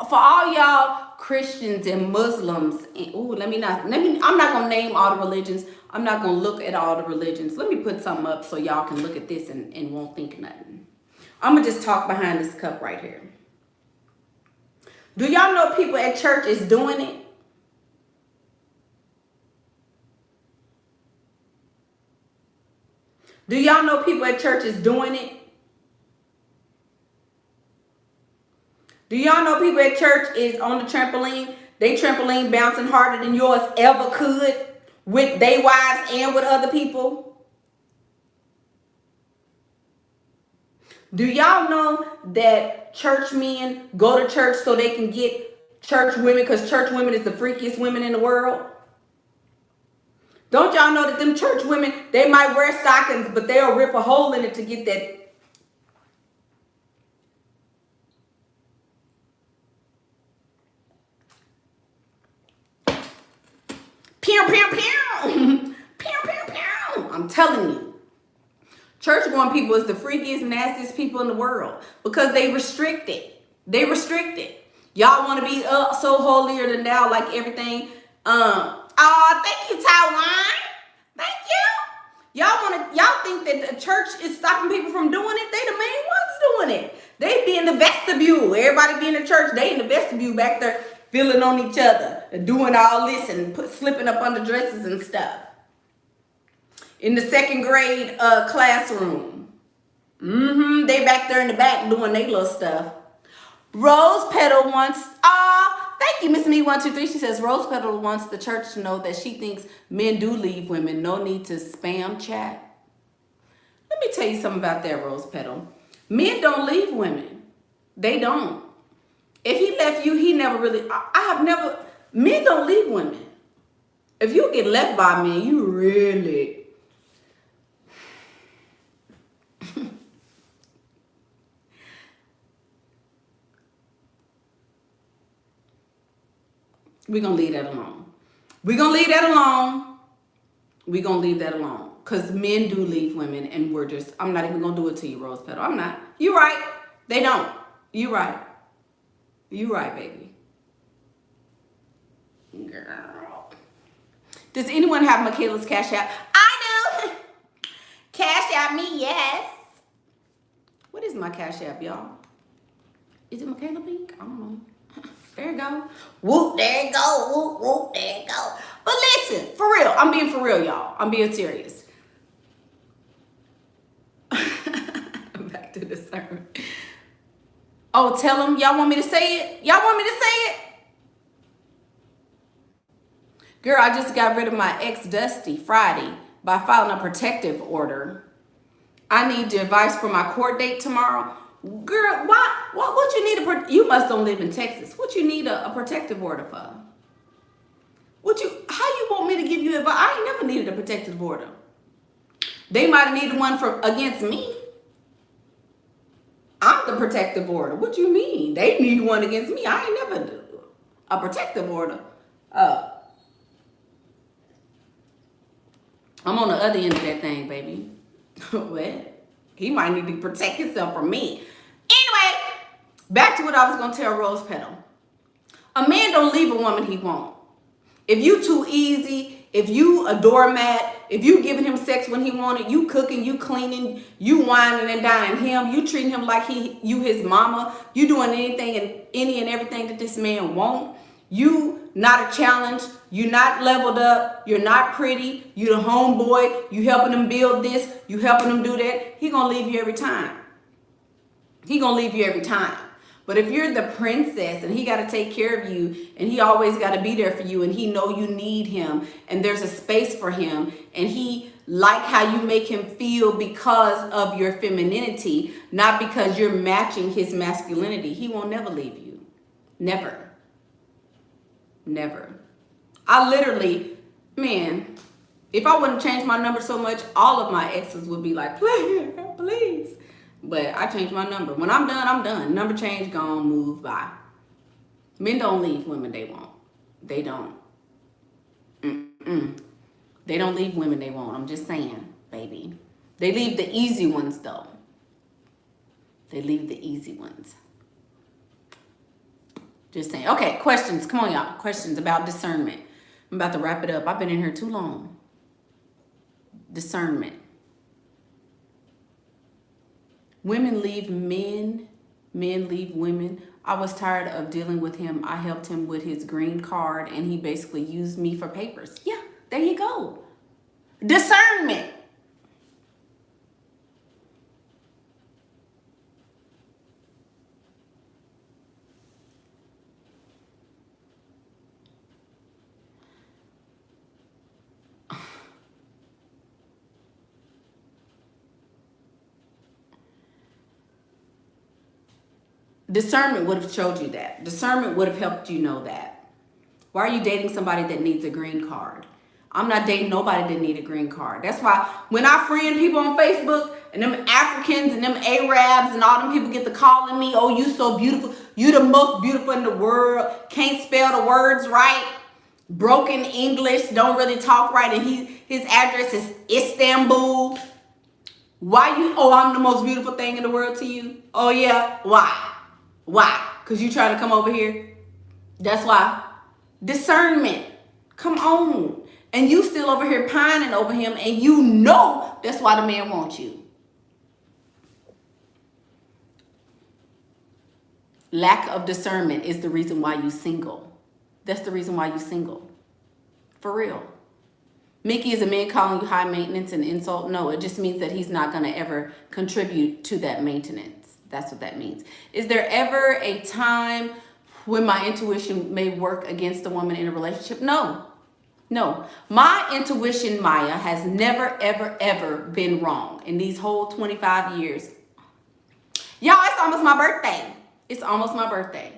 for all y'all Christians and Muslims, and, I'm not gonna name all the religions. I'm not gonna look at all the religions. Let me put something up so y'all can look at this and won't think nothing. I'm gonna just talk behind this cup right here. Do y'all know people at church is doing it? Do y'all know people at church is doing it? Do y'all know people at church is on the trampoline? They trampoline bouncing harder than yours ever could with their wives and with other people? Do y'all know that church men go to church so they can get church women because church women is the freakiest women in the world? Don't y'all know that them church women, they might wear stockings, but they'll rip a hole in it to get that. Pew, pew, pew. Pew, pew, pew. I'm telling you. Church-going people is the freakiest, nastiest people in the world because they restrict it. They restrict it. Y'all want to be so holier than thou, like everything. Oh, thank you, Taiwan. Thank you. Y'all think that the church is stopping people from doing it? They the main ones doing it. They be in the vestibule. Everybody be in the church. They in the vestibule back there feeling on each other and doing all this and slipping up under dresses and stuff. In the second grade classroom. They back there in the back doing their little stuff. Rose Petal wants, thank you, Miss Me123. She says, Rose Petal wants the church to know that she thinks men do leave women. No need to spam chat. Let me tell you something about that, Rose Petal. Men don't leave women. They don't. If he left you, he never really, men don't leave women. If you get left by men, you really, We're going to leave that alone. We're going to leave that alone. We're going to leave that alone. Because men do leave women, and I'm not even going to do it to you, Rose Petal. I'm not. You're right. They don't. You're right. You're right, baby. Girl. Does anyone have Michaela's Cash App? I do. Cash App me, yes. What is my Cash App, y'all? Is it Michaela Pink? I don't know. There you go. Whoop, there you go. Whoop, whoop, there you go. But listen, for real. I'm being for real, y'all. I'm being serious. Back to discernment. Oh, tell them. Y'all want me to say it? Y'all want me to say it? Girl, I just got rid of my ex Dusty Friday by filing a protective order. I need your advice for my court date tomorrow. Girl, what you need you must don't live in Texas. What you need a protective order for? How you want me to give you advice? I ain't never needed a protective order. They might have needed one against me. I'm the protective order. What you mean? They need one against me. I ain't never do a protective order. I'm on the other end of that thing, baby. What? He might need to protect himself from me. Anyway, back to what I was going to tell Rose Petal. A man don't leave a woman he won't. If you too easy, if you a doormat, if you giving him sex when he wanted, you cooking, you cleaning, you whining and dining him, you treating him like you his mama, you doing anything and any and everything that this man won't, you not a challenge, you not leveled up, you're not pretty, you the homeboy, you helping him build this, you helping him do that, he gonna leave you every time. He gonna leave you every time. But if you're the princess and he got to take care of you and he always got to be there for you and he know you need him and there's a space for him and he like how you make him feel because of your femininity, not because you're matching his masculinity, he won't never leave you. Never. Never. I literally, man, if I wouldn't change my number so much, all of my exes would be like, please, please. But I changed my number. When I'm done, I'm done. Number change, gone, move, bye. Men don't leave women they won't. They don't. They don't leave women they won't. I'm just saying, baby. They leave the easy ones, though. They leave the easy ones. Just saying. Okay, questions. Come on, y'all. Questions about discernment. I'm about to wrap it up. I've been in here too long. Discernment. Women leave men, men leave women. I was tired of dealing with him. I helped him with his green card and he basically used me for papers. Yeah, there you go. Discernment. Discernment would have showed you that. Discernment would have helped you know that. Why are you dating somebody that needs a green card? I'm not dating nobody that need a green card. That's why when I friend people on Facebook and them Africans and them Arabs and all them people get to calling me, oh, you so beautiful. You the most beautiful in the world. Can't spell the words right. Broken English. Don't really talk right. And his address is Istanbul. Why you, oh, I'm the most beautiful thing in the world to you? Oh, yeah. Why? Why? Because you trying to come over here? That's why. Discernment. Come on. And you still over here pining over him and you know that's why the man wants you. Lack of discernment is the reason why you single. That's the reason why you single. For real. Mickey, is a man calling you high maintenance and insult? No, it just means that he's not going to ever contribute to that maintenance. That's what that means. Is there ever a time when my intuition may work against a woman in a relationship? No. No. My intuition, Maya, has never, ever, ever been wrong in these whole 25 years. Y'all, it's almost my birthday. It's almost my birthday.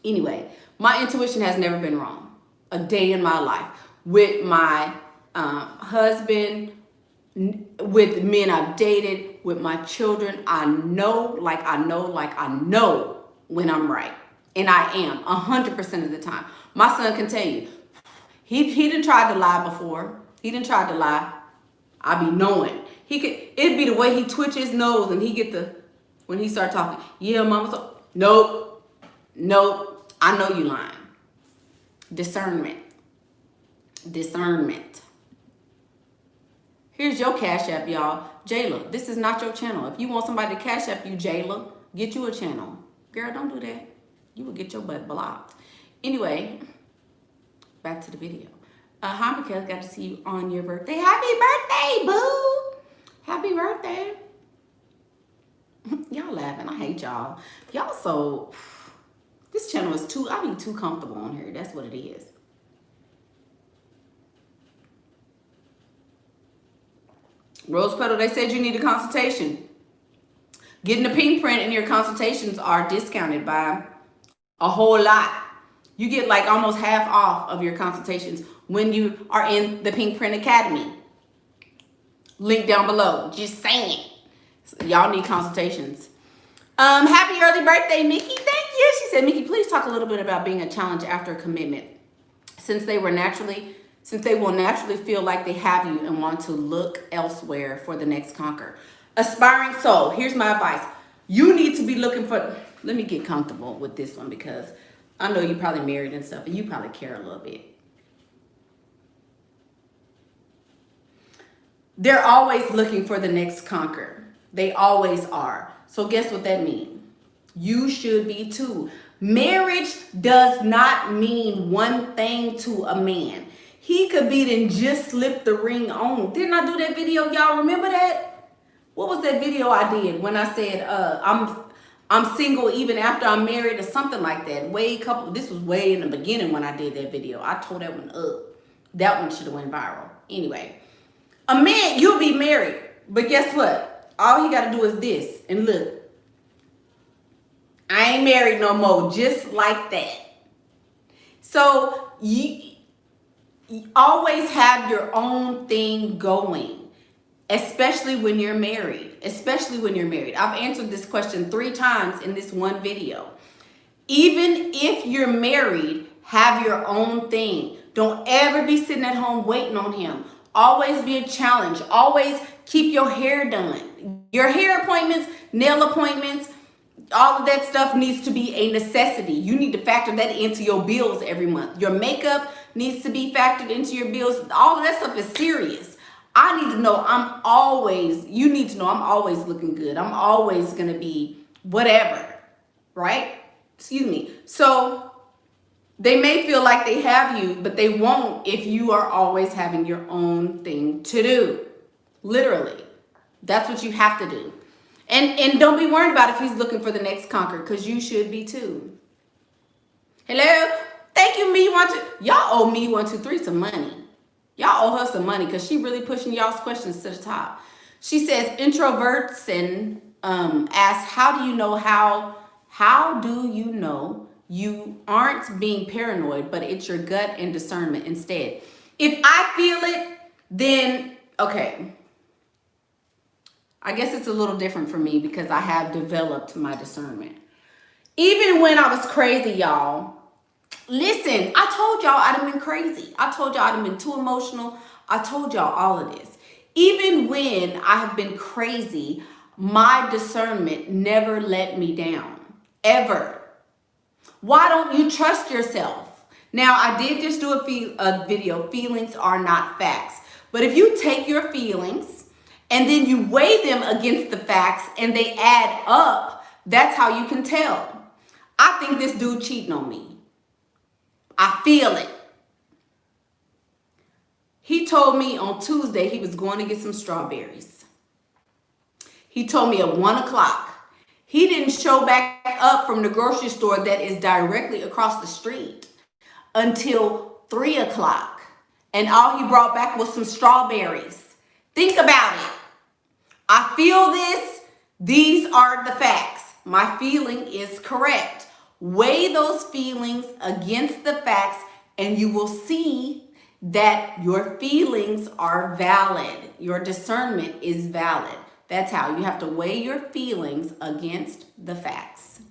Anyway, my intuition has never been wrong a day in my life. With my husband, with men I've dated, with my children, I know when I'm right. And I am 100% of the time. My son can tell you, he didn't try to lie before. He didn't try to lie. I be knowing. It'd be the way he twitch his nose and when he start talking, yeah, mama, so, nope, I know you lying. Discernment. Here's your Cash App, y'all. Jayla, this is not your channel. If you want somebody to Cash App you, Jayla, get you a channel. Girl, don't do that. You will get your butt blocked. Anyway, back to the video. Hi, Michaela. Got to see you on your birthday. Happy birthday, boo. Happy birthday. Y'all laughing. I hate y'all. Y'all so... This channel is I be too comfortable on here. That's what it is. Rose Petal, they said you need a consultation. Getting the PinkPrint in your consultations are discounted by a whole lot. You get like almost half off of your consultations when you are in the PinkPrint Academy. Link down below. Just saying. Y'all need consultations. Happy early birthday, Mickey. Thank you. She said, Mickey, please talk a little bit about being a challenge after a commitment. Since they will naturally feel like they have you and want to look elsewhere for the next conquer. Aspiring soul, here's my advice. You need to be looking for, let me get comfortable with this one because I know you're probably married and stuff and you probably care a little bit. They're always looking for the next conquer. They always are. So guess what that means? You should be too. Marriage does not mean one thing to a man. He could be then just slip the ring on. Didn't I do that video? Y'all remember that? What was that video I did when I said I'm single even after I'm married or something like that? This was way in the beginning when I did that video. I tore that one up. That one should have went viral. Anyway, a man, you'll be married, but guess what? All he got to do is this. And look, I ain't married no more, just like that. So you always have your own thing going, especially when you're married. I've answered this question 3 times in this one video. Even if you're married, have your own thing. Don't ever be sitting at home waiting on him. Always be a challenge. Always keep your hair done. Your hair appointments, nail appointments, all of that stuff needs to be a necessity. You need to factor that into your bills every month. Your makeup needs to be factored into your bills. All of that stuff is serious. I need to know you need to know I'm always looking good. I'm always going to be whatever, right? Excuse me. So they may feel like they have you, but they won't if you are always having your own thing to do. Literally. That's what you have to do. And don't be worried about if he's looking for the next conquer, because you should be too. Hello? Thank you, me. Y'all owe me 1, 2, 3 some money. Y'all owe her some money because she really pushing y'all's questions to the top. She says introverts and asks, how do you know you aren't being paranoid, but it's your gut and discernment instead? If I feel it, then okay. I guess it's a little different for me because I have developed my discernment. Even when I was crazy, y'all. Listen, I told y'all I'd have been crazy. I told y'all I'd have been too emotional. I told y'all all of this. Even when I have been crazy, my discernment never let me down. Ever. Why don't you trust yourself? Now, I did just do a video, feelings are not facts. But if you take your feelings and then you weigh them against the facts and they add up, that's how you can tell. I think this dude cheating on me. I feel it. He told me on Tuesday he was going to get some strawberries. He told me at 1 o'clock. He didn't show back up from the grocery store that is directly across the street until 3 o'clock. And all he brought back was some strawberries. Think about it. I feel this. These are the facts. My feeling is correct. Weigh those feelings against the facts and you will see that your feelings are valid. Your discernment is valid. That's how you have to weigh your feelings against the facts.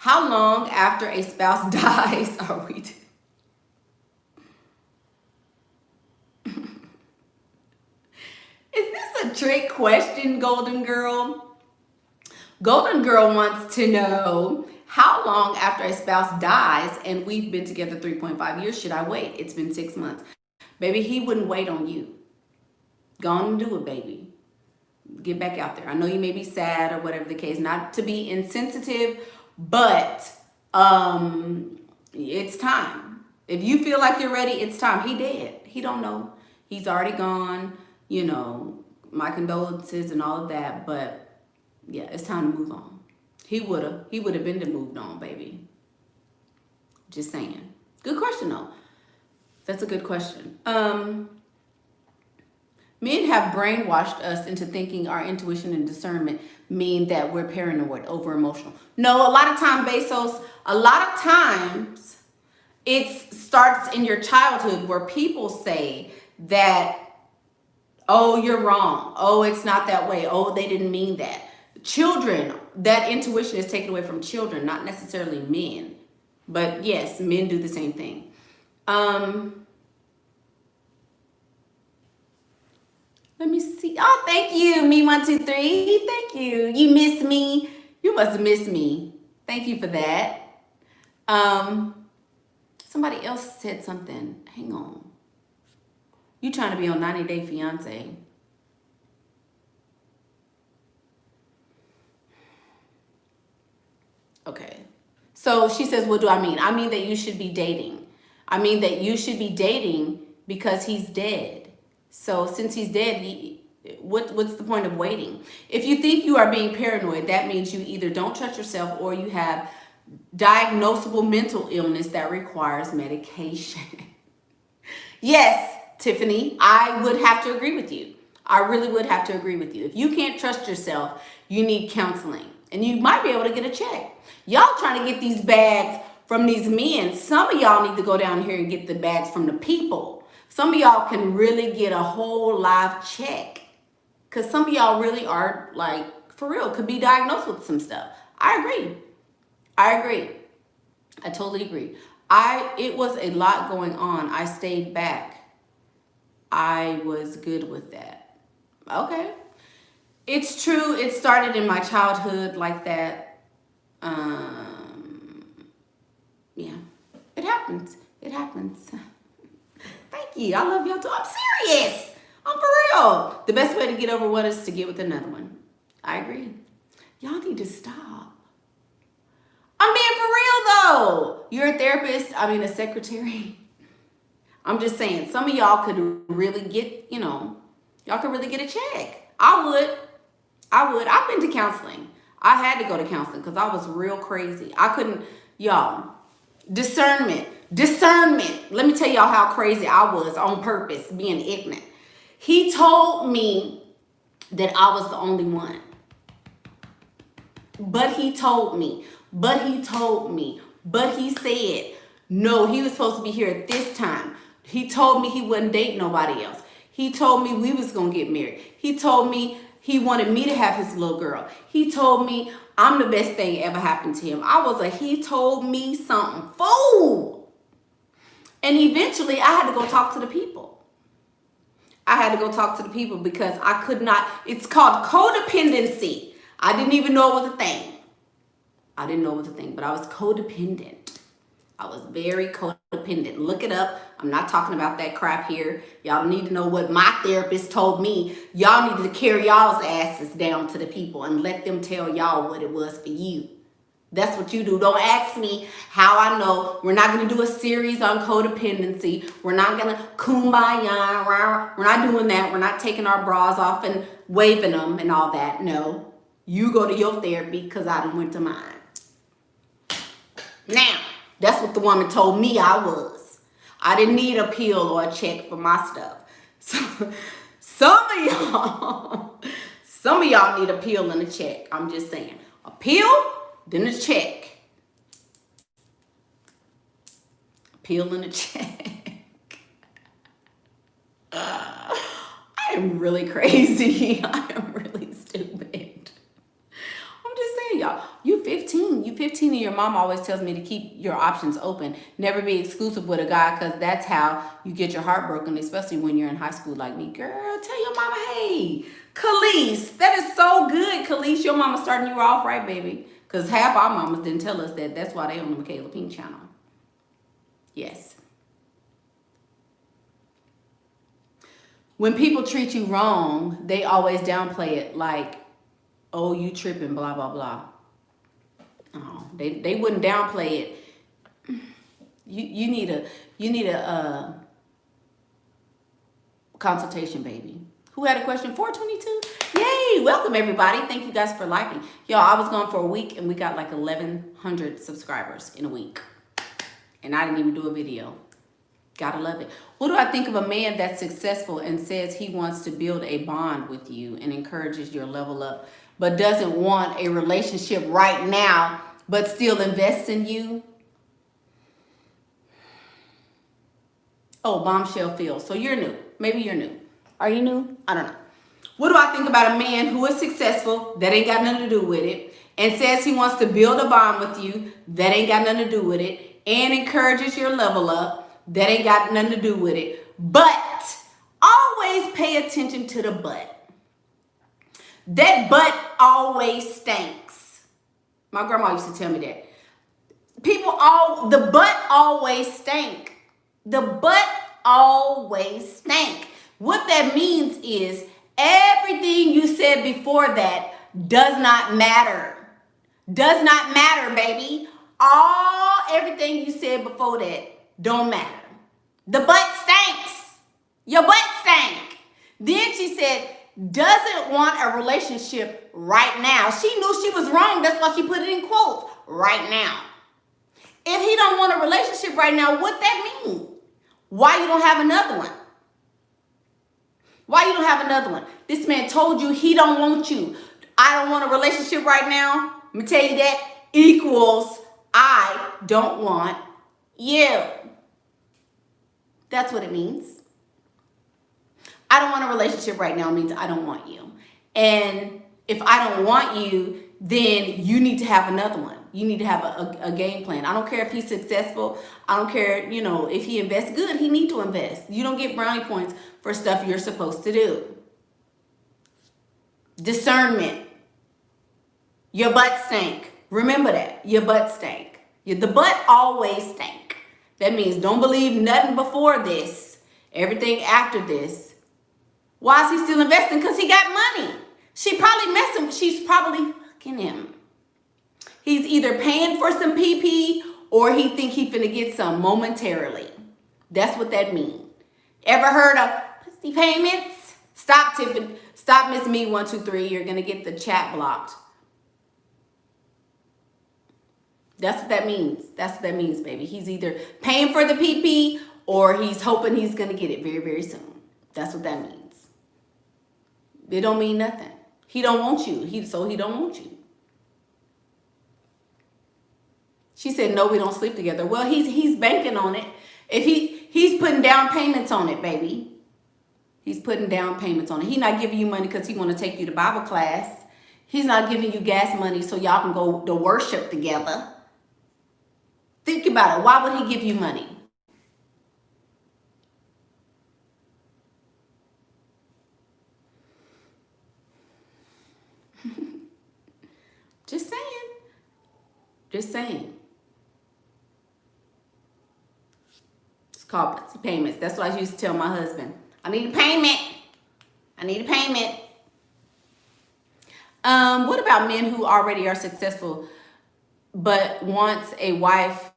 How long after a spouse dies are we? Is this a trick question, Golden Girl? Golden Girl wants to know, how long after a spouse dies and we've been together 3.5 years should I wait? It's been 6 months. Baby, he wouldn't wait on you. Go on and do it, baby. Get back out there. I know you may be sad or whatever the case, not to be insensitive, but it's time. If you feel like you're ready, it's time. He dead. He don't know. He's already gone. You know, my condolences and all of that, but yeah, it's time to move on. He would have been to moved on, baby. Just saying. Good question though. That's a good question. Men have brainwashed us into thinking our intuition and discernment mean that we're paranoid, over emotional. No, a lot of times, Bezos, a lot of times it starts in your childhood where people say that, oh, you're wrong. Oh, it's not that way. Oh, they didn't mean that. Children, that intuition is taken away from children, not necessarily men. But yes, men do the same thing. Let me see. Oh, thank you, me123. Thank you. You miss me. You must have missed me. Thank you for that. Somebody else said something. Hang on. You trying to be on 90 Day Fiance. Okay. So she says, what do I mean? I mean that you should be dating. I mean that you should be dating because he's dead. So since he's dead, what's the point of waiting? If you think you are being paranoid, that means you either don't trust yourself or you have diagnosable mental illness that requires medication. Yes, Tiffany, I would have to agree with you. I really would have to agree with you. If you can't trust yourself, you need counseling. And you might be able to get a check. Y'all trying to get these bags from these men. Some of y'all need to go down here and get the bags from the people. Some of y'all can really get a whole live check. Because some of y'all really are, like, for real, could be diagnosed with some stuff. I agree. I totally agree. It was a lot going on. I stayed back. I was good with that. Okay. It's true. It started in my childhood like that. Yeah. It happens. It happens. Thank you. I love y'all too. I'm serious. I'm for real. The best way to get over one is to get with another one. I agree. Y'all need to stop. I'm being for real though. You're a therapist. I mean a secretary. I'm just saying, some of y'all could really get, y'all could really get a check. I would. I've been to counseling. I had to go to counseling because I was real crazy. I couldn't, y'all. Discernment. Let me tell y'all how crazy I was on purpose, being ignorant. He told me that I was the only one. But he said, no, he was supposed to be here at this time. He told me he wouldn't date nobody else. He told me we was going to get married. He told me he wanted me to have his little girl. He told me I'm the best thing ever happened to him. He told me something fool. And eventually I had to go talk to the people. Because I could not, it's called codependency. I didn't even know it was a thing. But I was codependent. I was very codependent. Look it up. I'm not talking about that crap here. Y'all need to know what my therapist told me. Y'all need to carry y'all's asses down to the people and let them tell y'all what it was for you. That's what you do. Don't ask me how I know. We're not going to do a series on codependency. We're not going to kumbaya. We're not doing that. We're not taking our bras off and waving them and all that. No. You go to your therapy because I done went to mine. Now, that's what the woman told me I was. I didn't need a pill or a check for my stuff. So, some of y'all need a pill and a check. I'm just saying. A pill, then a check. A pill and a check. I am really crazy. I am really stupid. I'm just saying, y'all. You 15. You 15 and your mom always tells me to keep your options open. Never be exclusive with a guy, because that's how you get your heart broken, especially when you're in high school like me. Girl, tell your mama, hey, Khalees, that is so good, Khalees. Your mama starting you off right, baby. Because half our mamas didn't tell us that. That's why they on the Michaela Pink channel. Yes. When people treat you wrong, they always downplay it like, oh, you tripping, blah, blah, blah. Oh, they wouldn't downplay it. You need a consultation, baby. Who had a question? 422? Yay! Welcome, everybody. Thank you guys for liking. Y'all, I was gone for a week, and we got like 1,100 subscribers in a week. And I didn't even do a video. Gotta love it. What do I think of a man that's successful and says he wants to build a bond with you and encourages your level up, but doesn't want a relationship right now, but still invests in you? Oh, bombshell Phil. So you're new. Maybe you're new. Are you new? I don't know. What do I think about a man who is successful, that ain't got nothing to do with it, and says he wants to build a bond with you, that ain't got nothing to do with it, and encourages your level up, that ain't got nothing to do with it, but always pay attention to the but. That butt always stinks. My grandma used to tell me that. The butt always stink. The butt always stink. What that means is everything you said before that does not matter. Does not matter, baby. Everything you said before that don't matter. The butt stinks. Your butt stank. Then she said, doesn't want a relationship right now. She knew she was wrong. That's why she put it in quotes, right now. If he don't want a relationship right now, what that mean? Why you don't have another one? Why you don't have another one? This man told you he don't want you. I don't want a relationship right now. Let me tell you that equals I don't want you. That's what it means. I don't want a relationship right now means I don't want you. And if I don't want you, then you need to have another one. You need to have a game plan. I don't care if he's successful. I don't care, if he invests good, he need to invest. You don't get brownie points for stuff you're supposed to do. Discernment. Your butt stink. Remember that. Your butt stink. The butt always stink. That means don't believe nothing before this. Everything after this. Why is he still investing? Because he got money. She's probably fucking him. He's either paying for some PP or he think he finna get some momentarily. That's what that means. Ever heard of pussy payments? Stop tipping. Stop Miss Me 123. You're gonna get the chat blocked. That's what that means. That's what that means, baby. He's either paying for the PP or he's hoping he's gonna get it very, very soon. That's what that means. It don't mean nothing. He don't want you. So he don't want you. She said, no, we don't sleep together. Well, he's banking on it. If he's putting down payments on it, baby. He's putting down payments on it. He's not giving you money because he want to take you to Bible class. He's not giving you gas money so y'all can go to worship together. Think about it. Why would he give you money? Just saying. Just saying. It's called pussy payments. That's what I used to tell my husband. I need a payment. I need a payment. What about men who already are successful but wants a wife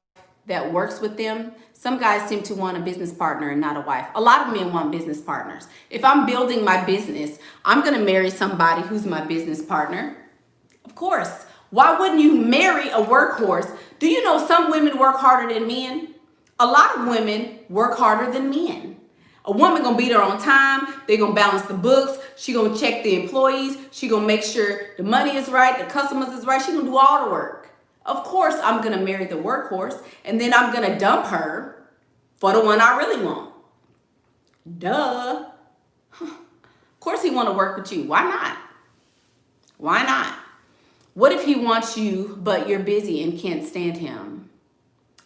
that works with them? Some guys seem to want a business partner and not a wife. A lot of men want business partners. If I'm building my business, I'm going to marry somebody who's my business partner. Of course. Why wouldn't you marry a workhorse? Do you know some women work harder than men? A lot of women work harder than men. A woman gonna be there on time. They're gonna balance the books. She gonna check the employees. She gonna make sure the money is right, the customers is right. She gonna do all the work. Of course, I'm gonna marry the workhorse, and then I'm gonna dump her for the one I really want. Duh. Of course he wanna work with you. Why not? Why not? What if he wants you, but you're busy and can't stand him?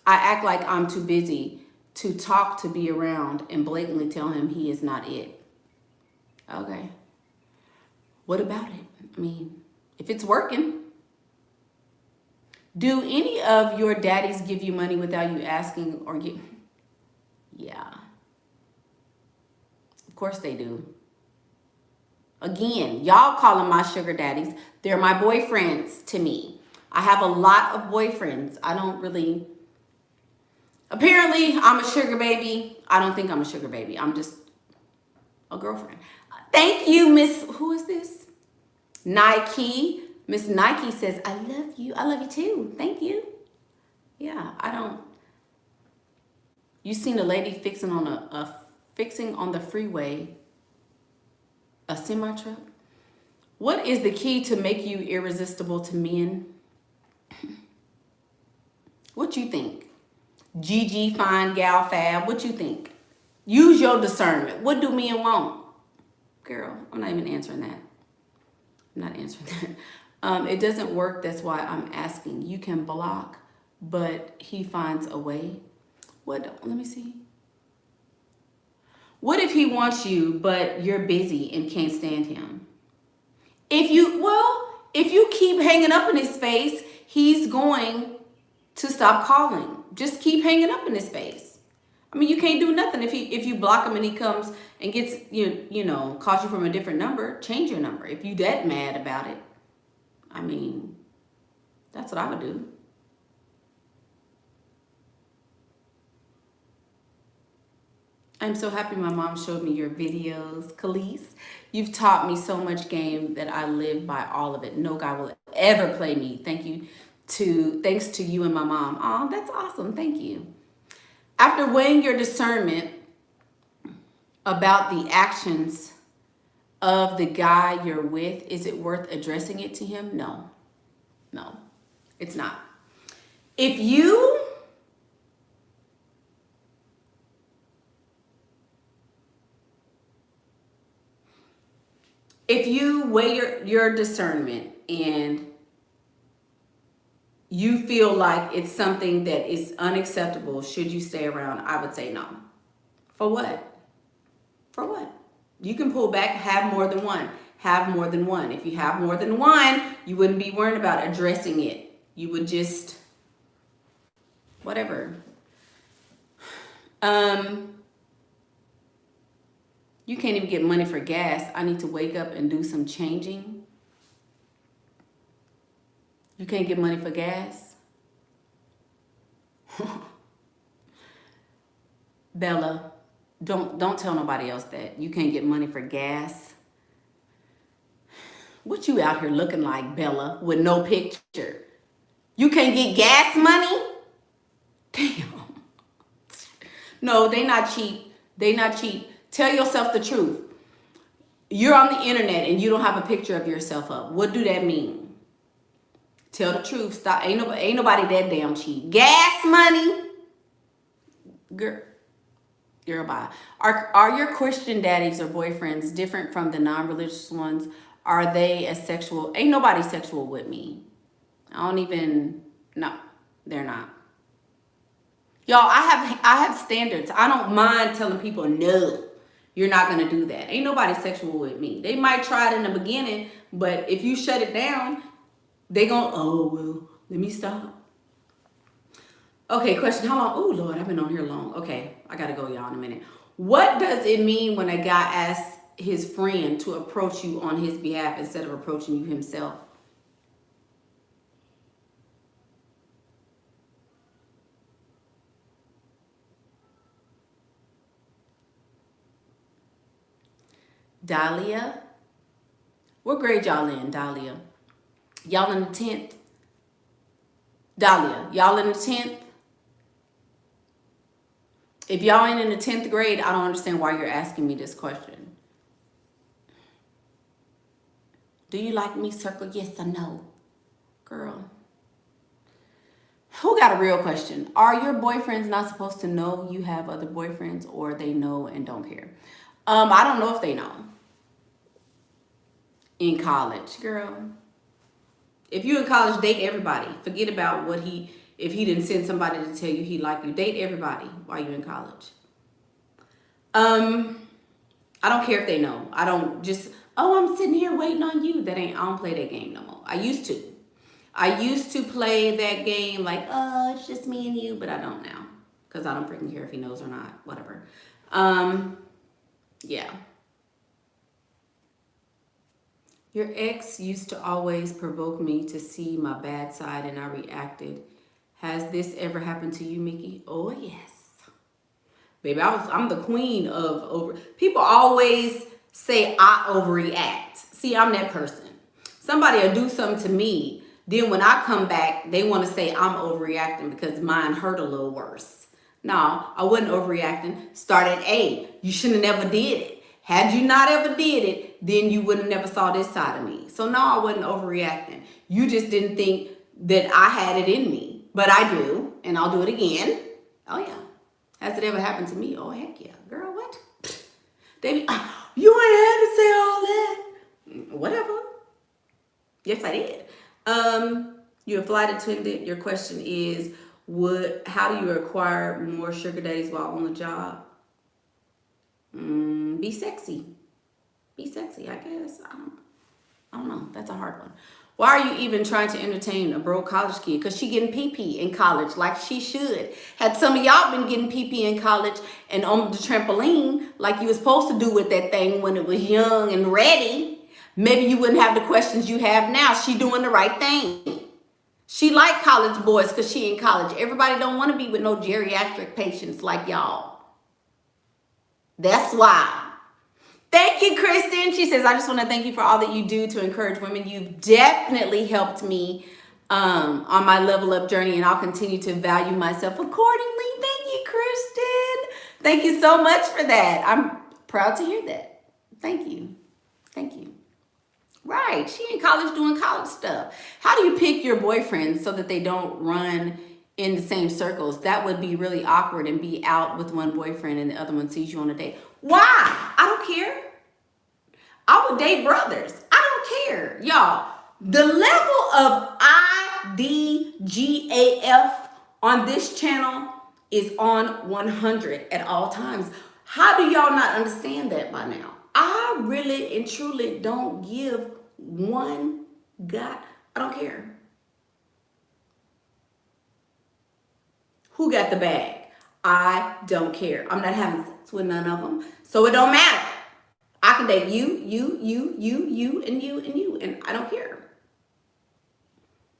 I act like I'm too busy to talk, to be around, and blatantly tell him he is not it. Okay. What about it? I mean, if it's working. Do any of your daddies give you money without you asking or get? Yeah. Of course they do. Again, y'all call them my sugar daddies. They're my boyfriends to me. I have a lot of boyfriends. I don't really... Apparently, I'm a sugar baby. I don't think I'm a sugar baby. I'm just a girlfriend. Thank you, Miss... Who is this? Nike. Miss Nike says, I love you. I love you too. Thank you. Yeah, I don't... You seen a lady fixing on the freeway a semi truck? What is the key to make you irresistible to men? What you think? GG, fine, gal, fab. What you think? Use your discernment. What do men want? Girl, I'm not even answering that. I'm not answering that. It doesn't work. That's why I'm asking. You can block, but he finds a way. What? Let me see. What if he wants you, but you're busy and can't stand him? If you keep hanging up in his face, he's going to stop calling. Just keep hanging up in his face. I mean, you can't do nothing if you block him and he comes and gets calls you from a different number. Change your number if you that mad about it. I mean, that's what I would do. I'm so happy my mom showed me your videos, Khalees. You've taught me so much game that I live by all of it. No guy will ever play me. Thanks to you and my mom. Oh, that's awesome. Thank you. After weighing your discernment about the actions of the guy you're with, is it worth addressing it to him? No, it's not. If you weigh your discernment and you feel like it's something that is unacceptable, should you stay around? I would say no. For what? For what? You can pull back, have more than one. Have more than one. If you have more than one, you wouldn't be worried about addressing it. You would just, whatever. You can't even get money for gas. I need to wake up and do some changing. You can't get money for gas? Bella, don't tell nobody else that. You can't get money for gas. What you out here looking like, Bella, with no picture? You can't get gas money? Damn. No, they not cheap. They not cheap. Tell yourself the truth. You're on the internet and you don't have a picture of yourself up. What do that mean? Tell the truth. Stop. Ain't nobody that damn cheap. Gas money? Girl, bye. Are your Christian daddies or boyfriends different from the non-religious ones? Are they asexual? Ain't nobody sexual with me. No, they're not. Y'all, I have standards. I don't mind telling people, no, you're not going to do that. Ain't nobody sexual with me. They might try it in the beginning, but if you shut it down, they gon', oh, well, let me stop. Okay, question, how long? Oh, Lord, I've been on here long. Okay, I got to go, y'all, in a minute. What does it mean when a guy asks his friend to approach you on his behalf instead of approaching you himself? Dahlia, what grade y'all in, Dahlia? Y'all in the 10th? Dahlia, y'all in the 10th? If y'all ain't in the 10th grade, I don't understand why you're asking me this question. Do you like me? Circle yes or no. Girl. Who got a real question? Are your boyfriends not supposed to know you have other boyfriends, or they know and don't care? I don't know if they know. In college, girl. If you in college, date everybody. Forget about if he didn't send somebody to tell you he liked you. Date everybody while you're in college. I don't care if they know. I don't just, oh, I'm sitting here waiting on you. I don't play that game no more. I used to play that game like, oh, it's just me and you, but I don't now. Because I don't freaking care if he knows or not. Whatever. Yeah. Your ex used to always provoke me to see my bad side and I reacted. Has this ever happened to you, Mickey? Oh, yes. Baby, I'm the queen of over. People always say I overreact. See, I'm that person. Somebody will do something to me. Then when I come back, they want to say I'm overreacting because mine hurt a little worse. No, I wasn't overreacting. Start at A. You shouldn't have never did it. Had you not ever did it, then you would have never saw this side of me. So no, I wasn't overreacting. You just didn't think that I had it in me. But I do, and I'll do it again. Oh, yeah. Has it ever happened to me? Oh, heck yeah. Girl, what? David, you ain't had to say all that. Whatever. Yes, I did. You're a flight attendant. Your question is, how do you acquire more sugar daddies while on the job? Be sexy. Be sexy, I guess. I don't know. That's a hard one. Why are you even trying to entertain a broke college kid? Because she getting pee-pee in college like she should. Had some of y'all been getting pee-pee in college and on the trampoline like you were supposed to do with that thing when it was young and ready, maybe you wouldn't have the questions you have now. She doing the right thing. She like college boys because she in college. Everybody don't want to be with no geriatric patients like y'all. That's why. Thank you, Kristen. She says, I just want to thank you for all that you do to encourage women. You've definitely helped me on my level up journey, and I'll continue to value myself accordingly. Thank you, Kristen. Thank you so much for that. I'm proud to hear that. Thank you. Thank you. Right. She in college doing college stuff. How do you pick your boyfriend so that they don't run in the same circles? That would be really awkward and be out with one boyfriend and the other one sees you on a date. Why? I don't care. I would date brothers. I don't care. Y'all, the level of IDGAF on this channel is on 100 at all times. How do y'all not understand that by now? I really and truly don't give one God. I don't care. Who got the bag? I don't care. I'm not having sex with none of them. So it don't matter. I can date you, and I don't care.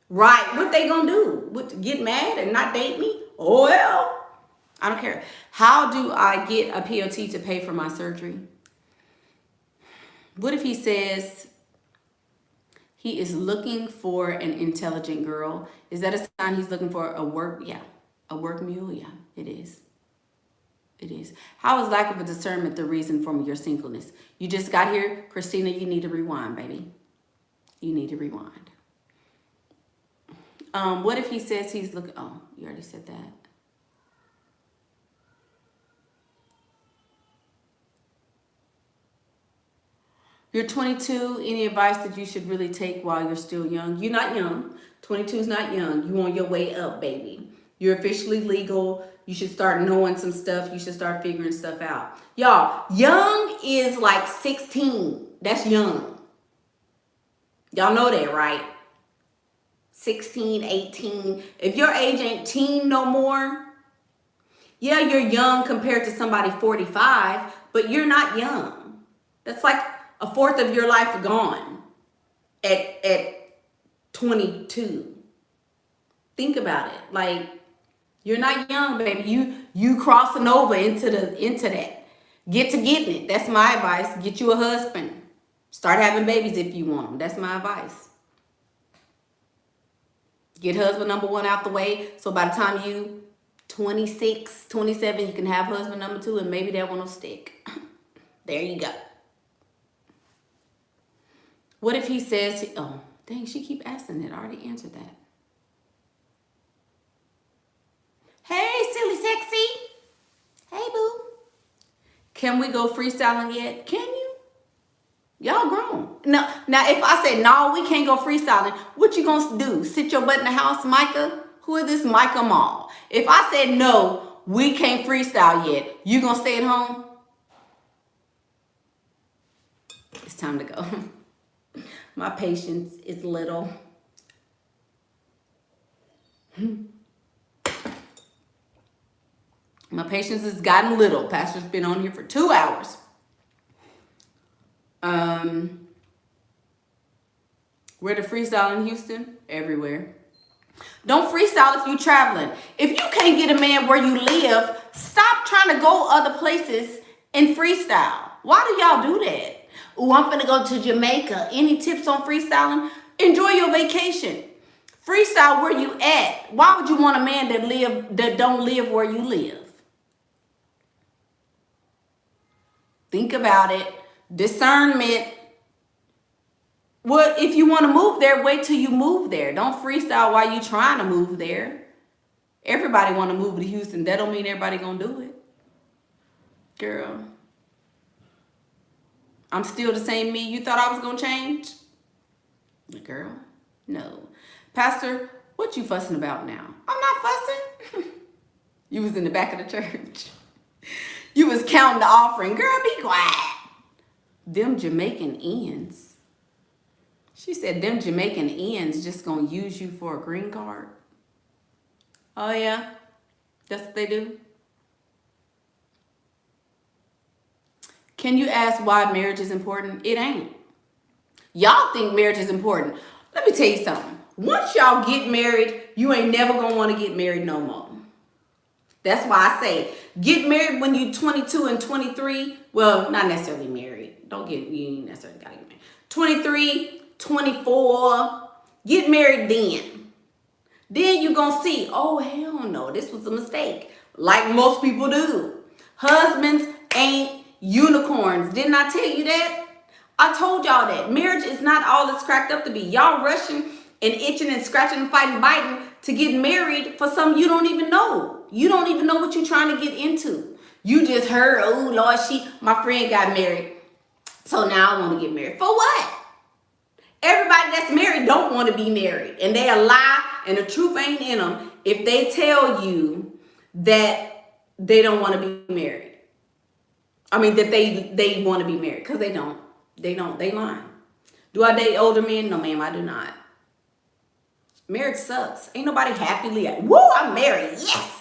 Right. What they gonna do? Get mad and not date me? Oh, well. I don't care. How do I get a POT to pay for my surgery? What if he says he is looking for an intelligent girl? Is that a sign he's looking for a work? Yeah. A work mule? Yeah, it is. It is. How is lack of a discernment the reason for your singleness? You just got here, Christina. You need to rewind, baby. You need to rewind. What if he says he's looking? Oh, you already said that. You're 22. Any advice that you should really take while you're still young? You're not young. 22 is not young. You on your way up, baby. You're officially legal. You should start knowing some stuff. You should start figuring stuff out. Y'all, young is like 16. That's young. Y'all know that, right? 16, 18. If your age ain't teen no more, yeah, you're young compared to somebody 45, but you're not young. That's like a fourth of your life gone at 22. Think about it. Like, you're not young, baby. You crossing over into that. Get to getting it. That's my advice. Get you a husband. Start having babies if you want them. That's my advice. Get husband number one out the way. So by the time you 26, 27, you can have husband number two, and maybe that one will stick. There you go. What if he says, oh, dang, she keep asking it. I already answered that. Hey, silly sexy. Hey, boo. Can we go freestyling yet? Can you? Y'all grown. Now, if I say, no, we can't go freestyling, what you gonna do? Sit your butt in the house, Micah? Who is this Micah Mall? If I said, no, we can't freestyle yet, you gonna stay at home? It's time to go. My patience is little. My patience has gotten little. Pastor's been on here for 2 hours. Where to freestyle in Houston? Everywhere. Don't freestyle if you're traveling. If you can't get a man where you live, stop trying to go other places and freestyle. Why do y'all do that? Oh, I'm finna go to Jamaica. Any tips on freestyling? Enjoy your vacation. Freestyle where you at. Why would you want a man that don't live where you live? Think about it. Discernment. Well, if you want to move there, wait till you move there. Don't freestyle while you trying to move there. Everybody want to move to Houston. That don't mean everybody gonna do it. Girl, I'm still the same me. You thought I was gonna change? Girl, no. Pastor, what you fussing about now? I'm not fussing. You was in the back of the church. You was counting the offering. Girl, be quiet. Them Jamaican ends. She said, them Jamaican ends just gonna use you for a green card. Oh yeah, that's what they do. Can you ask why marriage is important? It ain't. Y'all think marriage is important. Let me tell you something. Once y'all get married, you ain't never gonna want to get married no more. That's why I say, get married when you're 22 and 23. Well, not necessarily married. You ain't necessarily gotta get married. 23, 24, get married then. Then you're gonna see, oh hell no, this was a mistake. Like most people do. Husbands ain't unicorns. Didn't I tell you that? I told y'all that. Marriage is not all it's cracked up to be. Y'all rushing and itching and scratching and fighting, biting to get married for something you don't even know. You don't even know what you're trying to get into. You just heard, oh Lord, my friend got married. So now I want to get married. For what? Everybody that's married don't want to be married. And they a lie and the truth ain't in them if they tell you that they don't want to be married. I mean, that they want to be married. Because they don't. They don't. They lying. Do I date older men? No, ma'am, I do not. Marriage sucks. Ain't nobody happily, woo, I'm married. Yes.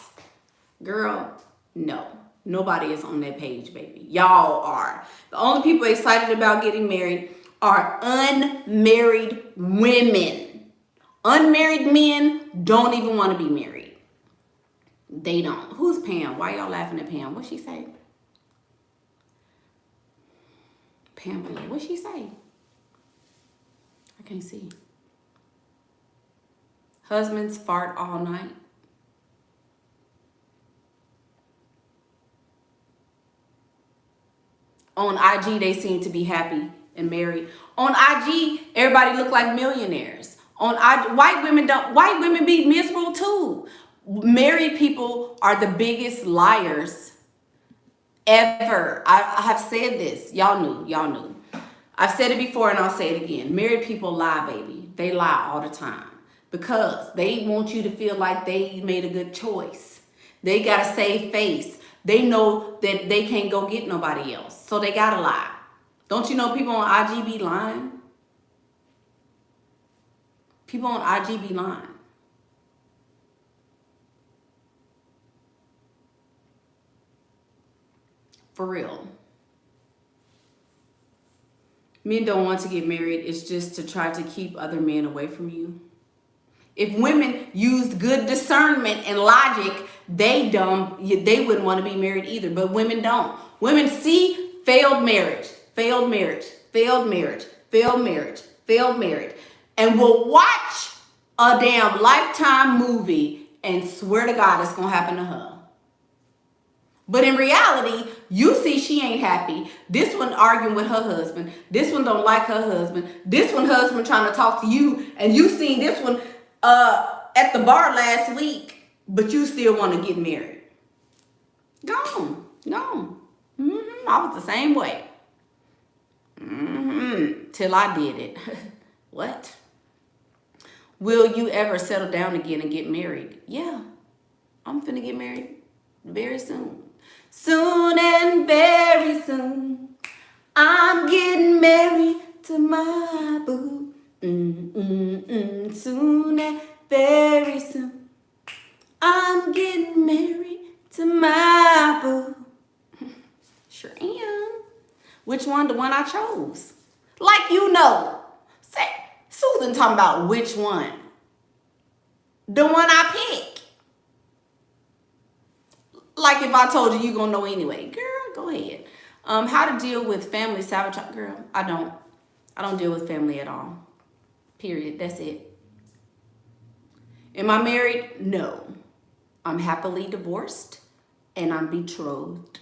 Girl, no. Nobody is on that page, baby. Y'all are. The only people excited about getting married are unmarried women. Unmarried men don't even want to be married. They don't. Who's Pam? Why y'all laughing at Pam? What'd she say? Pamela, what'd she say? I can't see. Husbands fart all night. On IG, they seem to be happy and married. On IG, everybody look like millionaires. On IG, white women be miserable too. Married people are the biggest liars ever. I have said this. Y'all knew. I've said it before and I'll say it again. Married people lie, baby. They lie all the time because they want you to feel like they made a good choice. They got to save face. They know that they can't go get nobody else. So they got to lie. Don't you know people on IG be lying? People on IG be lying. For real. Men don't want to get married. It's just to try to keep other men away from you. If women used good discernment and logic, they wouldn't want to be married either. But women don't. Women see failed marriage, failed marriage, failed marriage, failed marriage, failed marriage, and will watch a damn Lifetime movie and swear to God it's going to happen to her. But in reality, you see she ain't happy. This one arguing with her husband. This one don't like her husband. This one husband trying to talk to you. And you seen this one at the bar last week. But you still want to get married. Gone. I was the same way. Till I did it. What? Will you ever settle down again and get married? Yeah, I'm finna get married very soon. Soon and very soon, I'm getting married to my boo. Soon and very soon, I'm getting married to my boo. Sure am. Which one? The one I chose. Like you know. Say, Susan talking about which one. The one I pick. Like if I told you, you gonna know anyway. Girl, go ahead. How to deal with family sabotage. Girl, I don't deal with family at all. Period. That's it. Am I married? No. I'm happily divorced and I'm betrothed.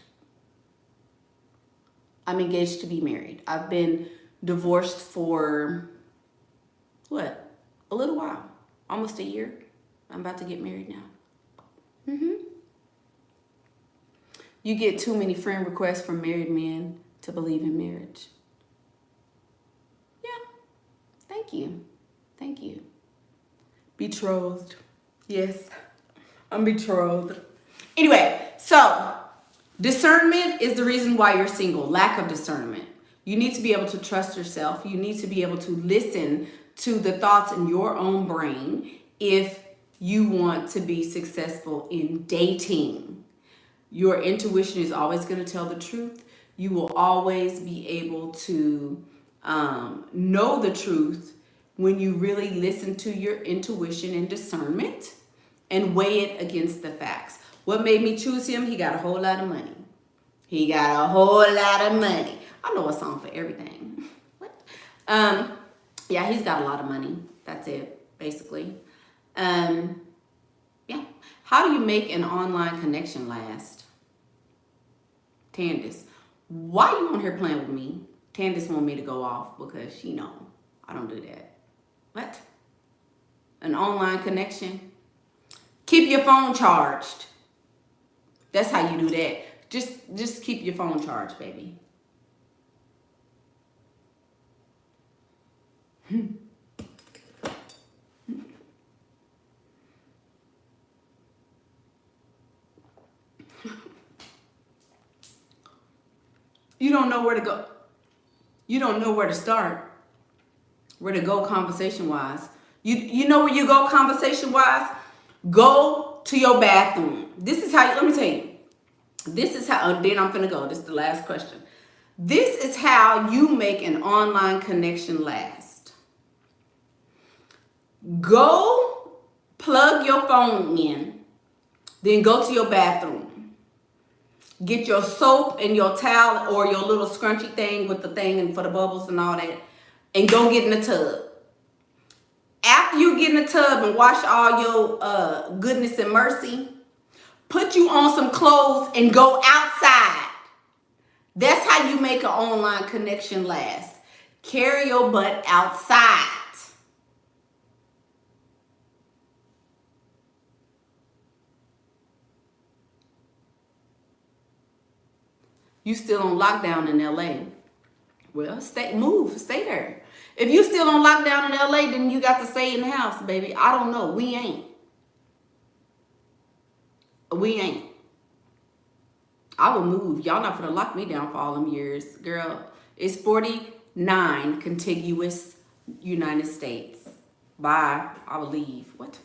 I'm engaged to be married. I've been divorced for, what? A little while. Almost a year. I'm about to get married now. You get too many friend requests from married men to believe in marriage. Yeah. Thank you. Thank you. Betrothed. Yes. I'm betrothed. Anyway, so discernment is the reason why you're single. Lack of discernment. You need to be able to trust yourself. You need to be able to listen to the thoughts in your own brain if you want to be successful in dating. Your intuition is always going to tell the truth. You will always be able to know the truth when you really listen to your intuition and discernment and weigh it against the facts. What made me choose him? He got a whole lot of money. He got a whole lot of money. I know a song for everything. What? Yeah, he's got a lot of money. That's it, basically. Yeah. How do you make an online connection last? Tandis, why you on here playing with me? Tandis want me to go off because she know I don't do that. What? An online connection? Keep your phone charged. That's how you do that. Just keep your phone charged, baby. You don't know where to go. You don't know where to start. Where to go conversation-wise. You know where you go conversation-wise? Go to your bathroom. This is how, let me tell you. This is how, then I'm finna go. This is the last question. This is how you make an online connection last. Go plug your phone in. Then go to your bathroom. Get your soap and your towel or your little scrunchy thing with the thing and for the bubbles and all that. And go get in the tub. After you get in the tub and wash all your goodness and mercy, put you on some clothes and go outside. That's how you make an online connection last. Carry your butt outside. You still on lockdown in LA. Well, stay there. If you still on lockdown in LA, then you got to stay in the house, baby. I don't know. We ain't. I will move. Y'all not gonna lock me down for all them years. Girl, it's 49 contiguous United States. Bye. I will leave. What?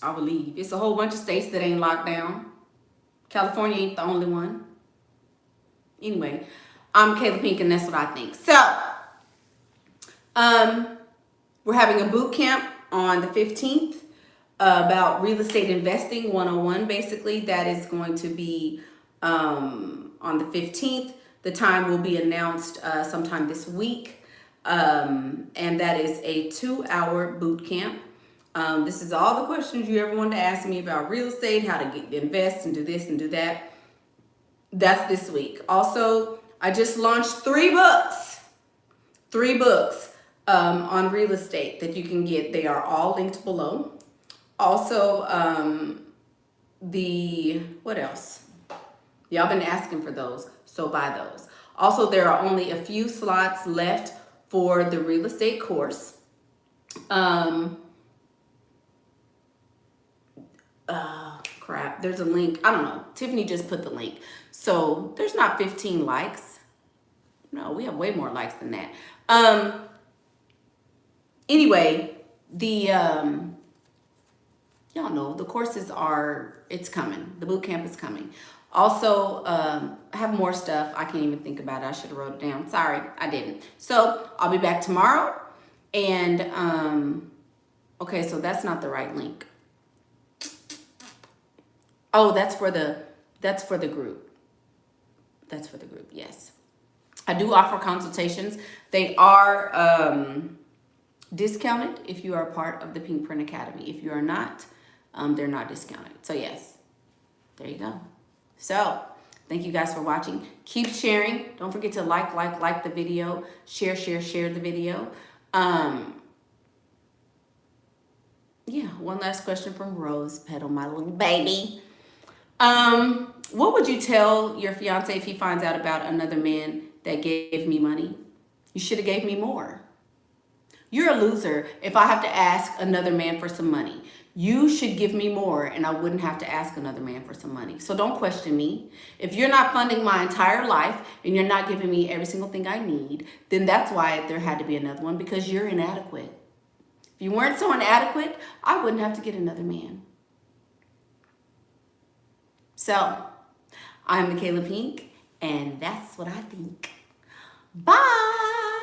I will leave. It's a whole bunch of states that ain't locked down. California ain't the only one. Anyway, I'm Michaela Pink, and that's what I think. So, we're having a boot camp on the 15th about real estate investing 101, basically. That is going to be on the 15th. The time will be announced sometime this week. And that is a 2-hour boot camp. This is all the questions you ever wanted to ask me about real estate, how to invest and do this and do that. That's this week. Also, I just launched 3 books. 3 books on real estate that you can get. They are all linked below. Also, what else? Y'all been asking for those, so buy those. Also, there are only a few slots left for the real estate course. Crap, there's a link. I don't know. Tiffany just put the link. So there's not 15 likes. No, we have way more likes than that. Anyway, the y'all know the courses it's coming. The boot camp is coming. Also, I have more stuff. I can't even think about it. I should have wrote it down. Sorry, I didn't. So I'll be back tomorrow. And okay, so that's not the right link. Oh, that's for the group. That's for the group. Yes, I do offer consultations. They are discounted if you are a part of the PinkPrint Academy. If you are not, they're not discounted. So yes, there you go. So thank you guys for watching. Keep sharing. Don't forget to like the video. Share the video. Yeah, one last question from Rose Petal, my little baby. What would you tell your fiance if he finds out about another man that gave me money? You should have gave me more. You're a loser if I have to ask another man for some money. You should give me more and I wouldn't have to ask another man for some money. So don't question me. If you're not funding my entire life and you're not giving me every single thing I need, then that's why there had to be another one, because you're inadequate. If you weren't so inadequate, I wouldn't have to get another man. So, I'm Michaela Pink, and that's what I think. Bye!